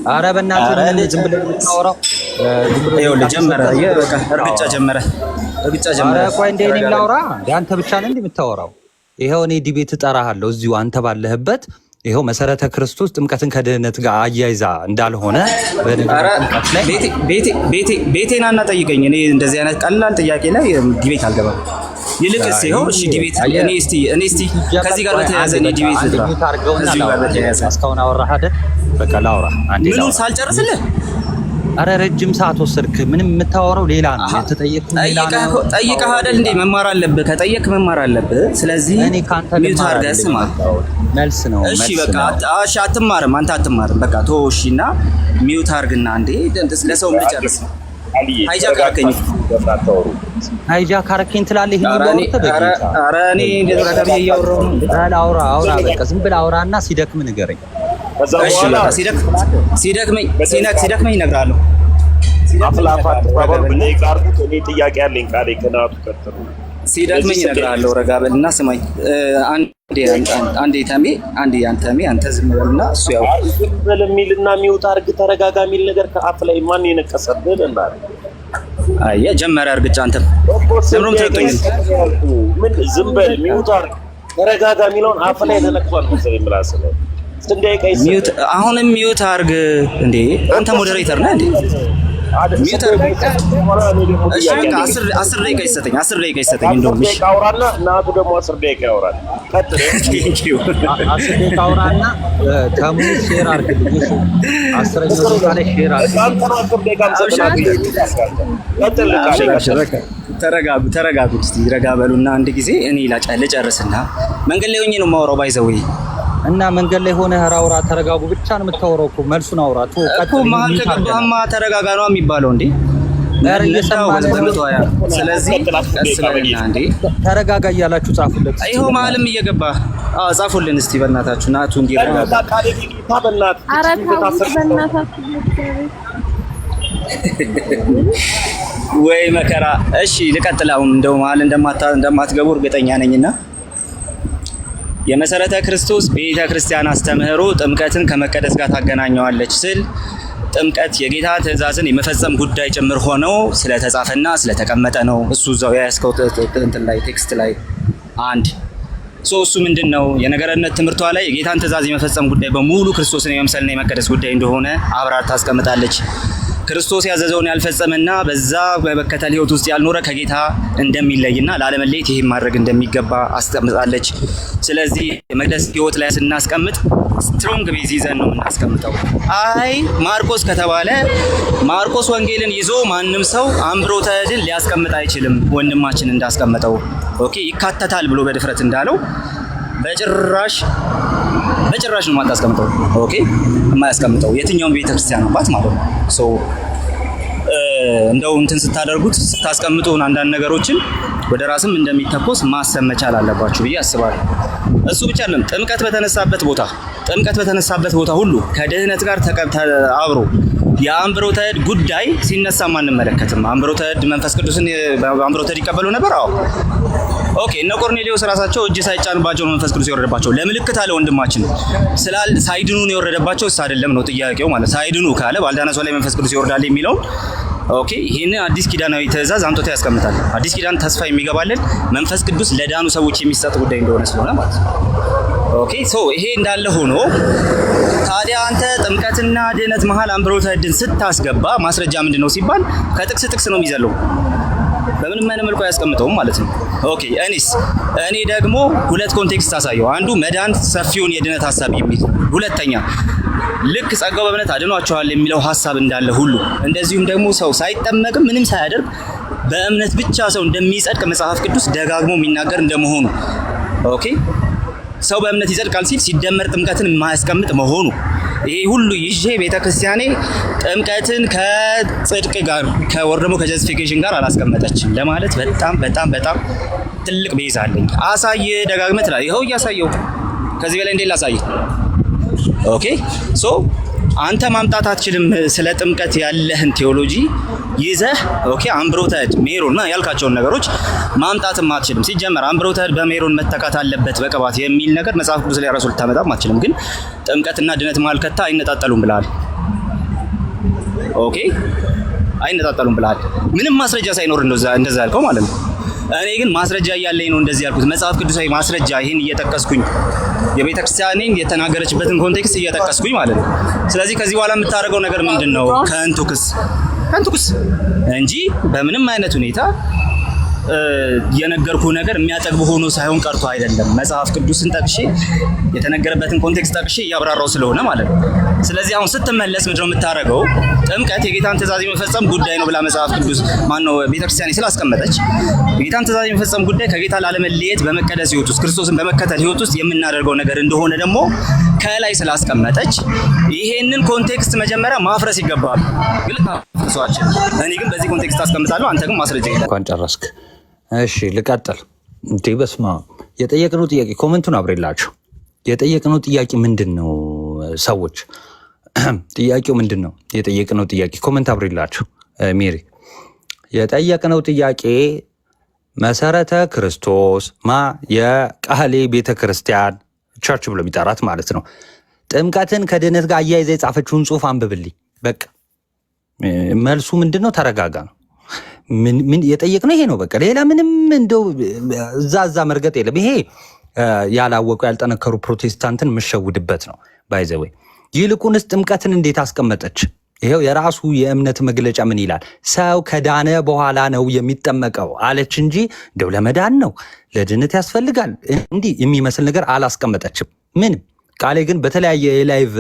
ኧረ በእናትህ ዝም ብለህ የምታወራው እርግጫ ጀመረ። ኧረ ቆይ እንደ እኔም ላውራ አንተ ብቻ ነህ እንደ የምታወራው? ይኸው እኔ ዲቤት እጠራሃለሁ እዚሁ አንተ ባለህበት። ይኸው መሰረተ ክርስቶስ ጥምቀትን ከድህነት ጋር አያይዛ እንዳልሆነ ቤቴና እና ጠይቀኝ። እኔ እንደዚህ አይነት ቀላል ጥያቄ ላይ ዲቤት አልገባም። ይልቅስ ይኸው እሺ ዲቤት እኔ እስቲ ከዚህ ጋር በተያያዘ እኔ ዲቤት እስካሁን አወራህ አይደል? በቃ ላውራ አንዴ ምኑን ሳልጨርስልህ። አረ ረጅም ሰዓት ወሰድክ። ምንም የምታወራው ሌላ ነው። የተጠየቅኩት ሌላ ነው። ጠይቀህ አይደል እንዴ? መማር አለብህ። ከጠየቅ መማር አለብህ። ስለዚህ እኔ ካንተ ሚውት አድርገህ ስማ። መልስ ነው። እሺ በቃ እሺ፣ አትማርም አንተ አትማርም። በቃ ተው እሺ። እና ሚውት አድርግና እንዴ ለሰው ልጨርስ። ሃይጃክ አረከኝ ትላለህ። ኧረ እኔ ረጋቢ እያወራሁ ነው። አውራ በቃ ዝም ብለህ አውራና ሲደክም ንገረኝ። እሺ ሲደክመኝ እነግርሃለሁ። አፍላፋት ባባብኔ ጋርኩት እኔ ጥያቄ ያለኝ ቃሌ ከናቱ ቀጥሩ ሲደክመኝ እነግርሃለሁ። ረጋ በልና ስማኝ። አንዴ ተሜ አንተ ዝም በልና እሱ ያው ዝም በል የሚልና የሚወጣ አርግ ተረጋጋ የሚል ነገር ከአፍ ላይ ማን የነቀሰብህ እንዳለ አየ ጀመረ እርግጫ አንተ ለምንም ተጠኝ ምን ዝም በል የሚወጣ አርግ ተረጋጋ የሚለውን አፍ ላይ ተነቅሷል መሰለኝ ምላስ ነው። ሚዩት አሁንም ሚዩት አርግ እንዴ አንተ ሞዴሬተር ነህ እንዴ? ሚዩት አርግ። እሺ 10 ደቂቃ ይሰጠኝ እንደውም እሺ አውራና እናቱ ደግሞ 10 ደቂቃ ያወራል። ቀጥል። 10 ደቂቃ አውራና ተሙ ሼር አርግልኝ። እሺ 10 ደቂቃ ላይ ሼር አርግልኝ። ተረጋጉ እስቲ ረጋ በሉና አንድ ጊዜ እኔ ልጨርስና መንገድ ላይ ሆኜ ነው የማወራው ባይዘው እና መንገድ ላይ ሆነ አውራ ተረጋጉ ብቻ ነው የምታወራው እኮ መልሱን አውራ እኮ መሀል ከገባህማ ተረጋጋ ነው የሚባለው እንዴ? ስለዚህ ቀስ በልና እንዴ ተረጋጋ እያላችሁ ጻፉለት። ይኸው መሀልም እየገባ ጻፉልን እስቲ በእናታችሁ ናቱ እንዲረጋጋ። ወይ መከራ። እሺ ልቀጥል። አሁን እንደው መሀል እንደማትገቡ እርግጠኛ ነኝና የመሰረተ ክርስቶስ ቤተ ክርስቲያን አስተምህሮ ጥምቀትን ከመቀደስ ጋር ታገናኘዋለች ስል ጥምቀት የጌታ ትእዛዝን የመፈጸም ጉዳይ ጭምር ሆኖ ስለተጻፈና ስለተቀመጠ ነው። እሱ እዛው ያስከው እንትን ላይ ቴክስት ላይ አንድ እሱ ምንድነው የነገረነት ትምህርቷ ላይ የጌታን ትእዛዝ የመፈጸም ጉዳይ በሙሉ ክርስቶስን የመምሰልና የመቀደስ ጉዳይ እንደሆነ አብራር ታስቀምጣለች። ክርስቶስ ያዘዘውን ያልፈጸመና በዛ በመከተል ህይወት ውስጥ ያልኖረ ከጌታ እንደሚለይና ላለመለየት ይሄን ማድረግ እንደሚገባ አስቀምጣለች። ስለዚህ የመቅደስ ህይወት ላይ ስናስቀምጥ ስትሮንግ ቤዝ ይዘን ነው የምናስቀምጠው። አይ ማርቆስ ከተባለ ማርቆስ ወንጌልን ይዞ ማንም ሰው አምብሮተ እድን ሊያስቀምጥ አይችልም። ወንድማችን እንዳስቀምጠው ኦኬ ይካተታል ብሎ በድፍረት እንዳለው በጭራሽ ነው የማታስቀምጠው። ኦኬ የማያስቀምጠው የትኛውም ቤተክርስቲያን አባት ማለት ነው። ሶ እንደው እንትን ስታስቀምጡ አንዳንድ ነገሮችን ወደ ራስም እንደሚተኮስ ማሰብ መቻል አለባችሁ ብዬ አስባለሁ። እሱ ብቻ አይደለም፣ ጥምቀት በተነሳበት ቦታ ሁሉ ከድህነት ጋር አብሮ የአምብሮተ እድ ጉዳይ ሲነሳ አንመለከትም። አምብሮተ እድ መንፈስ ቅዱስን በአምብሮተ እድ ይቀበሉ ነበር። አዎ ኦኬ። እነ ቆርኔሌዎስ ራሳቸው እጅ ሳይጫንባቸው መንፈስ ቅዱስ የወረደባቸው ለምልክት አለ ወንድማችን ሳይድኑ ነው የወረደባቸው እስ አይደለም ነው ጥያቄው። ማለት ሳይድኑ ካለ ባልዳነ ሰው ላይ መንፈስ ቅዱስ ይወርዳል የሚለው ኦኬ። ይሄን አዲስ ኪዳናዊ ትእዛዝ አምጥቶ ያስቀምጣል። አዲስ ኪዳን ተስፋ የሚገባልን መንፈስ ቅዱስ ለዳኑ ሰዎች የሚሰጥ ጉዳይ እንደሆነ ስለሆነ ማለት ነው። ኦኬ ሶ ይሄ እንዳለ ሆኖ ታዲያ አንተ ጥምቀትና ድህነት መሃል አምብሮተ እድን ስታስገባ ማስረጃ ምንድነው ሲባል ከጥቅስ ነው የሚዘለው። በምንም አይነት መልኩ አያስቀምጠውም ማለት ነው። ኦኬ እኔ ደግሞ ሁለት ኮንቴክስት አሳየው። አንዱ መዳን ሰፊውን የድነት ሐሳብ የሚል፣ ሁለተኛ ልክ ጸጋው በእምነት አድኗቸዋል የሚለው ሐሳብ እንዳለ ሁሉ እንደዚሁም ደግሞ ሰው ሳይጠመቅም ምንም ሳያደርግ በእምነት ብቻ ሰው እንደሚጸድቅ መጽሐፍ ቅዱስ ደጋግሞ የሚናገር እንደመሆኑ ኦኬ ሰው በእምነት ይጸድቃል ሲል ሲደመር ጥምቀትን የማያስቀምጥ መሆኑ ይሄ ሁሉ ይዤ ቤተክርስቲያኔ ጥምቀትን ከጽድቅ ጋር ከወርደሞ ከጀስቲፊኬሽን ጋር አላስቀመጠችም ለማለት በጣም ትልቅ ቤዝ አለኝ። አሳየ ደጋግመህ ትላለህ። ይኸው እያሳየው ከዚህ በላይ እንዴት ላሳይ? ኦኬ ሶ አንተ ማምጣት አትችልም። ስለ ጥምቀት ያለህን ቴዎሎጂ ይዘህ ኦኬ አምብሮተ እድ ሜሮን ያልካቸውን ነገሮች ማምጣትም አትችልም። ሲጀመር አምብሮተ እድ በሜሮን መተካት አለበት በቅባት የሚል ነገር መጽሐፍ ቅዱስ ላይ ራሱ ልታመጣም አትችልም። ግን ጥምቀትና ድነት መሃል ከታ አይነጣጠሉም ብለሃል። ኦኬ አይነጣጠሉም ብለሃል። ምንም ማስረጃ ሳይኖር እንደዛ ያልከው ማለት ነው። እኔ ግን ማስረጃ እያለኝ ነው እንደዚህ ያልኩት። መጽሐፍ ቅዱሳዊ ማስረጃ ይሄን እየጠቀስኩኝ የቤተክርስቲያኔን የተናገረችበትን ኮንቴክስት እየጠቀስኩኝ ማለት ነው። ስለዚህ ከዚህ በኋላ የምታደርገው ነገር ምንድነው? ከንቱ ክስ እንጂ በምንም አይነት ሁኔታ የነገርኩ ነገር የሚያጠግብ ሆኖ ሳይሆን ቀርቶ አይደለም። መጽሐፍ ቅዱስን ጠቅሼ የተነገረበትን ኮንቴክስት ጠቅሼ እያብራራው ስለሆነ ማለት ነው። ስለዚህ አሁን ስትመለስ ምንድነው የምታረገው? ጥምቀት የጌታን ትእዛዝ የመፈጸም ጉዳይ ነው ብላ መጽሐፍ ቅዱስ ማነው ቤተክርስቲያን ስላስቀመጠች የጌታን ትእዛዝ የመፈጸም ጉዳይ ከጌታ ላለመለየት በመቀደስ ህይወት ውስጥ ክርስቶስን በመከተል ህይወት ውስጥ የምናደርገው ነገር እንደሆነ ደግሞ ከላይ ስላስቀመጠች ይሄንን ኮንቴክስት መጀመሪያ ማፍረስ ይገባል። ግልጽ አፍርሷችን። እኔ ግን በዚህ ኮንቴክስት አስቀምጣለሁ፣ አንተ ግን ማስረጃ ይላል። እንኳን ጨረስክ። እሺ ልቀጥል። እንዴ በስማ የጠየቅነው ጥያቄ ኮሜንቱን አብሬላችሁ። የጠየቅነው ጥያቄ ምንድን ነው? ሰዎች ጥያቄው ምንድን ነው? የጠየቅነው ጥያቄ ኮሜንት አብሬላችሁ። ሜሪ የጠየቅነው ጥያቄ መሰረተ ክርስቶስ የቃሌ ቤተክርስቲያን ቸርች ብሎ የሚጠራት ማለት ነው ጥምቀትን ከድህነት ጋር አያይዘ የጻፈችውን ጽሁፍ አንብብልኝ። በቃ መልሱ ምንድን ነው? ተረጋጋ ነው። ምን የጠየቅነው ይሄ ነው። በቃ ሌላ ምንም እንደው እዛ መርገጥ የለም። ይሄ ያላወቁ ያልጠነከሩ ፕሮቴስታንትን የምሸውድበት ነው። ባይዘወይ ይልቁንስ ጥምቀትን እንዴት አስቀመጠች? ይሄው የራሱ የእምነት መግለጫ ምን ይላል? ሰው ከዳነ በኋላ ነው የሚጠመቀው አለች እንጂ እንደው ለመዳን ነው ለድነት ያስፈልጋል እንዲህ የሚመስል ነገር አላስቀመጠችም ምንም። ቃሌ ግን በተለያየ የላይቭ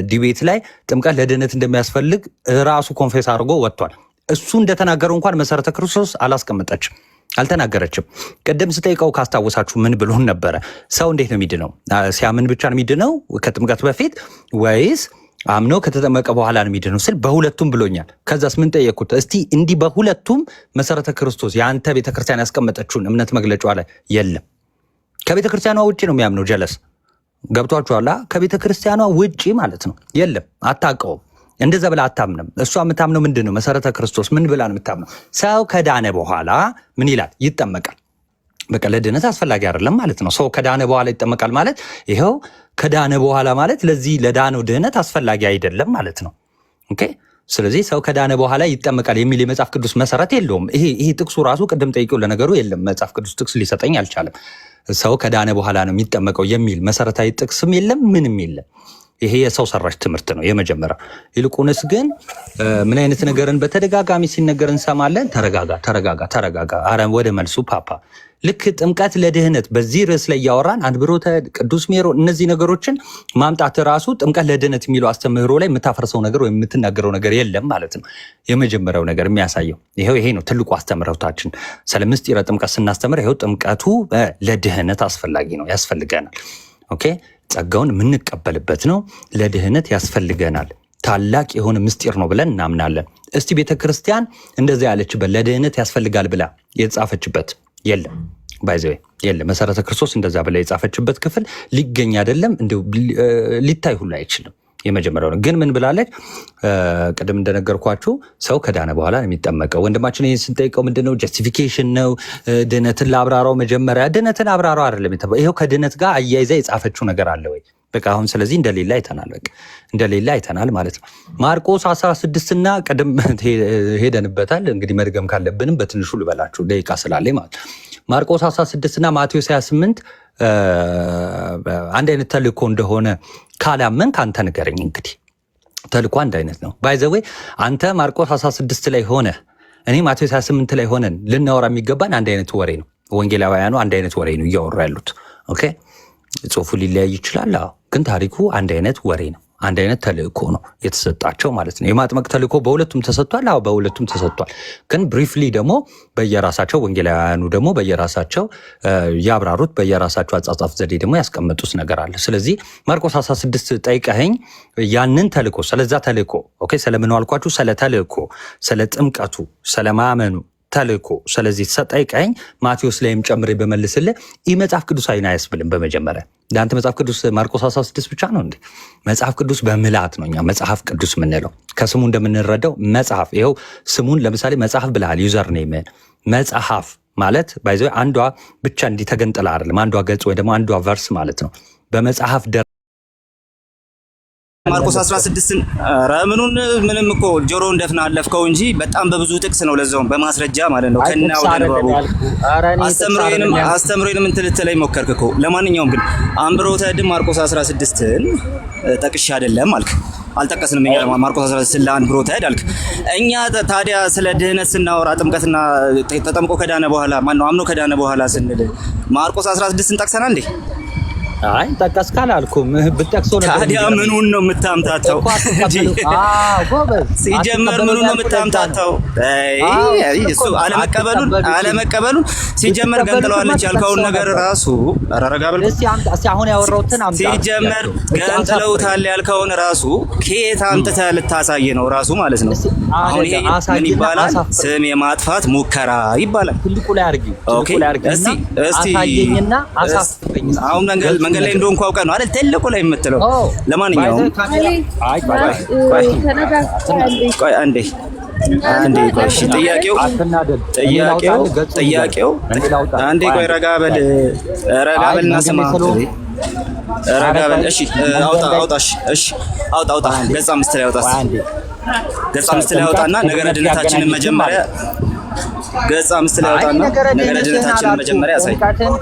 ዲቤት ላይ ጥምቀት ለድነት እንደሚያስፈልግ ራሱ ኮንፌስ አድርጎ ወጥቷል። እሱ እንደተናገረው እንኳን መሰረተ ክርስቶስ አላስቀመጠችም፣ አልተናገረችም። ቅድም ስጠይቀው ካስታወሳችሁ ምን ብሎን ነበረ? ሰው እንዴት ነው የሚድነው? ሲያምን ብቻ ነው የሚድነው ከጥምቀት በፊት ወይስ አምኖ ከተጠመቀ በኋላ ነው የሚድነው ስል በሁለቱም ብሎኛል። ከዛስ ምን ጠየቅኩት? እስቲ እንዲህ በሁለቱም መሰረተ ክርስቶስ የአንተ ቤተክርስቲያን ያስቀመጠችውን እምነት መግለጫዋ ላይ የለም። ከቤተክርስቲያኗ ውጭ ነው የሚያምነው። ጀለስ ገብቷችኋላ? ከቤተክርስቲያኗ ውጭ ማለት ነው። የለም፣ አታውቀውም። እንደዛ ብላ አታምንም። እሷ የምታምነው ምንድን ነው? መሰረተ ክርስቶስ ምን ብላ ነው የምታምነው? ሰው ከዳነ በኋላ ምን ይላል? ይጠመቃል። በቃ ለድነት አስፈላጊ አይደለም ማለት ነው። ሰው ከዳነ በኋላ ይጠመቃል ማለት ይኸው ከዳነ በኋላ ማለት ለዚህ ለዳነው ድህነት አስፈላጊ አይደለም ማለት ነው። ኦኬ። ስለዚህ ሰው ከዳነ በኋላ ይጠመቃል የሚል የመጽሐፍ ቅዱስ መሰረት የለውም። ይሄ ጥቅሱ ራሱ ቅድም ጠይቄው ለነገሩ የለም፣ መጽሐፍ ቅዱስ ጥቅስ ሊሰጠኝ አልቻለም። ሰው ከዳነ በኋላ ነው የሚጠመቀው የሚል መሰረታዊ ጥቅስም የለም፣ ምንም የለም። ይሄ የሰው ሰራሽ ትምህርት ነው የመጀመሪያው። ይልቁንስ ግን ምን አይነት ነገርን በተደጋጋሚ ሲነገር እንሰማለን? ተረጋጋ። አረ ወደ መልሱ ፓፓ። ልክ ጥምቀት ለድህነት በዚህ ርዕስ ላይ እያወራን አንብሮተ ቅዱስ ሜሮን እነዚህ ነገሮችን ማምጣት ራሱ ጥምቀት ለድህነት የሚለው አስተምህሮ ላይ የምታፈርሰው ነገር ወይም የምትናገረው ነገር የለም ማለት ነው። የመጀመሪያው ነገር የሚያሳየው ይሄ ነው። ትልቁ አስተምህሮታችን ስለ ምስጢረ ጥምቀት ስናስተምር ይሄው ጥምቀቱ ለድህነት አስፈላጊ ነው፣ ያስፈልገናል። ኦኬ፣ ጸጋውን የምንቀበልበት ነው፣ ለድህነት ያስፈልገናል፣ ታላቅ የሆነ ምስጢር ነው ብለን እናምናለን። እስቲ ቤተክርስቲያን እንደዛ ያለችበት ለድህነት ያስፈልጋል ብላ የተጻፈችበት የለም። ባይዘዌ የለም። መሰረተ ክርስቶስ እንደዛ ብላ የጻፈችበት ክፍል ሊገኝ አይደለም፣ እንደው ሊታይ ሁሉ አይችልም። የመጀመሪያው ግን ምን ብላለች? ቅድም እንደነገርኳችሁ ሰው ከዳነ በኋላ ነው የሚጠመቀው። ወንድማችን ይህን ስንጠይቀው ምንድነው ጀስቲፊኬሽን ነው? ድነትን ለአብራራው መጀመሪያ ድነትን አብራራው አይደለም የተባለው። ይሄው ከድነት ጋር አያይዛ የጻፈችው ነገር አለ ወይ? በቃ አሁን ስለዚህ እንደሌላ አይተናል። በቃ እንደሌላ አይተናል ማለት ነው። ማርቆስ 16 እና ቅድም ሄደንበታል። እንግዲህ መድገም ካለብንም በትንሹ ልበላችሁ ደቂቃ ስላለኝ ማለት ማርቆስ 16 እና ማቴዎስ 28 አንድ አይነት ተልእኮ እንደሆነ ካላመን ከአንተ ንገረኝ። እንግዲህ ተልእኮ አንድ አይነት ነው። ባይዘዌ አንተ ማርቆስ 16 ላይ ሆነ እኔ ማቴዎስ 28 ላይ ሆነን ልናወራ የሚገባን አንድ አይነት ወሬ ነው። ወንጌላውያኑ አንድ አይነት ወሬ ነው እያወሩ ያሉት። ኦኬ፣ ጽሁፉ ሊለያይ ይችላል፣ ግን ታሪኩ አንድ አይነት ወሬ ነው። አንድ አይነት ተልእኮ ነው የተሰጣቸው ማለት ነው። የማጥመቅ ተልእኮ በሁለቱም ተሰጥቷል። አዎ በሁለቱም ተሰጥቷል። ግን ብሪፍሊ ደግሞ በየራሳቸው ወንጌላውያኑ ደግሞ በየራሳቸው ያብራሩት፣ በየራሳቸው አጻጻፍ ዘዴ ደግሞ ያስቀመጡት ነገር አለ። ስለዚህ ማርቆስ 16 ጠይቀኸኝ ያንን ተልእኮ ስለዛ ተልእኮ ኦኬ፣ ስለምን አልኳችሁ? ስለ ተልእኮ፣ ስለ ጥምቀቱ፣ ስለ ማመኑ ተልእኮ ስለዚህ ጠይቀኝ ማቴዎስ ላይም ጨምሬ በመልስልህ ይህ መጽሐፍ ቅዱስ አይን አያስብልም። በመጀመሪያ ለአንተ መጽሐፍ ቅዱስ ማርቆስ 16 ብቻ ነው እንዴ? መጽሐፍ ቅዱስ በምልአት ነው እኛ መጽሐፍ ቅዱስ የምንለው። ከስሙ እንደምንረዳው መጽሐፍ ይኸው ስሙን ለምሳሌ መጽሐፍ ብልሃል። ዩዘር ኔም መጽሐፍ ማለት ባይዘ አንዷ ብቻ እንዲህ ተገንጥላ አይደለም፣ አንዷ ገጽ ወይ ደግሞ አንዷ ቨርስ ማለት ነው። በመጽሐፍ ማርቆስ 16ን ረምኑን ምንም እኮ ጆሮ እንደፍና አለፍከው እንጂ በጣም በብዙ ጥቅስ ነው፣ ለዛውም በማስረጃ ማለት ነው። ከናው ተንባቡ አስተምሮዬንም እንትልትለይ ሞከርክ እኮ። ለማንኛውም ግን አንብሮተ ዕድ ማርቆስ 16ን ጠቅሼ አይደለም አልክ፣ አልጠቀስንም። እኛ ማርቆስ 16 ለአንብሮተ ዕድ አልክ። እኛ ታዲያ ስለ ድህነት ስናወራ ጥምቀትና ተጠምቆ ከዳነ በኋላ ማነው አምኖ ከዳነ በኋላ ስንል ማርቆስ 16ን ጠቅሰናል እንዴ? አይ ጠቀስክ አላልኩም። ብትጠቅሰው ነው። ታዲያ ምኑን ነው የምታምታታው? ሲጀመር ምኑን ነው የምታምታታው? እሱ አለመቀበሉን ሲጀመር ገንጥለዋለች ያልከውን ነገር ራሱ ረጋ በል እስቲ አሁን ያወራሁትን አምጣ። ሲጀመር ገንጥለውታል ያልከውን ራሱ ከየት አምጥተህ ልታሳይ ነው ራሱ ማለት ነው። አሁን ይሄ ምን ይባላል? ስም የማጥፋት ሙከራ ይባላል። ትልቁ ላይ አድርጊ። እስቲ አሳየኝና አሳፍኝ። አሁን መንገድ ላይ እንደሆንኩ አውቀህ ነው አይደል? ትልቁ ላይ የምትለው። ለማንኛውም ቆይ አንዴ ቆይ ጥያቄው አንዴ ቆይ ረጋ በልና ስማ። ረጋ በል እሺ። አውጣ ገጽ 5 ላይ አውጣ። ገጽ 5 ላይ አውጣና ነገረ ድነታችንን መጀመሪያ ገጽ 5 ላይ አውጣና ነገረ ድነታችንን መጀመሪያ ያሳይ።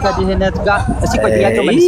ከድህነት ጋር እስቲ ቆይ ጥያቄው መልስ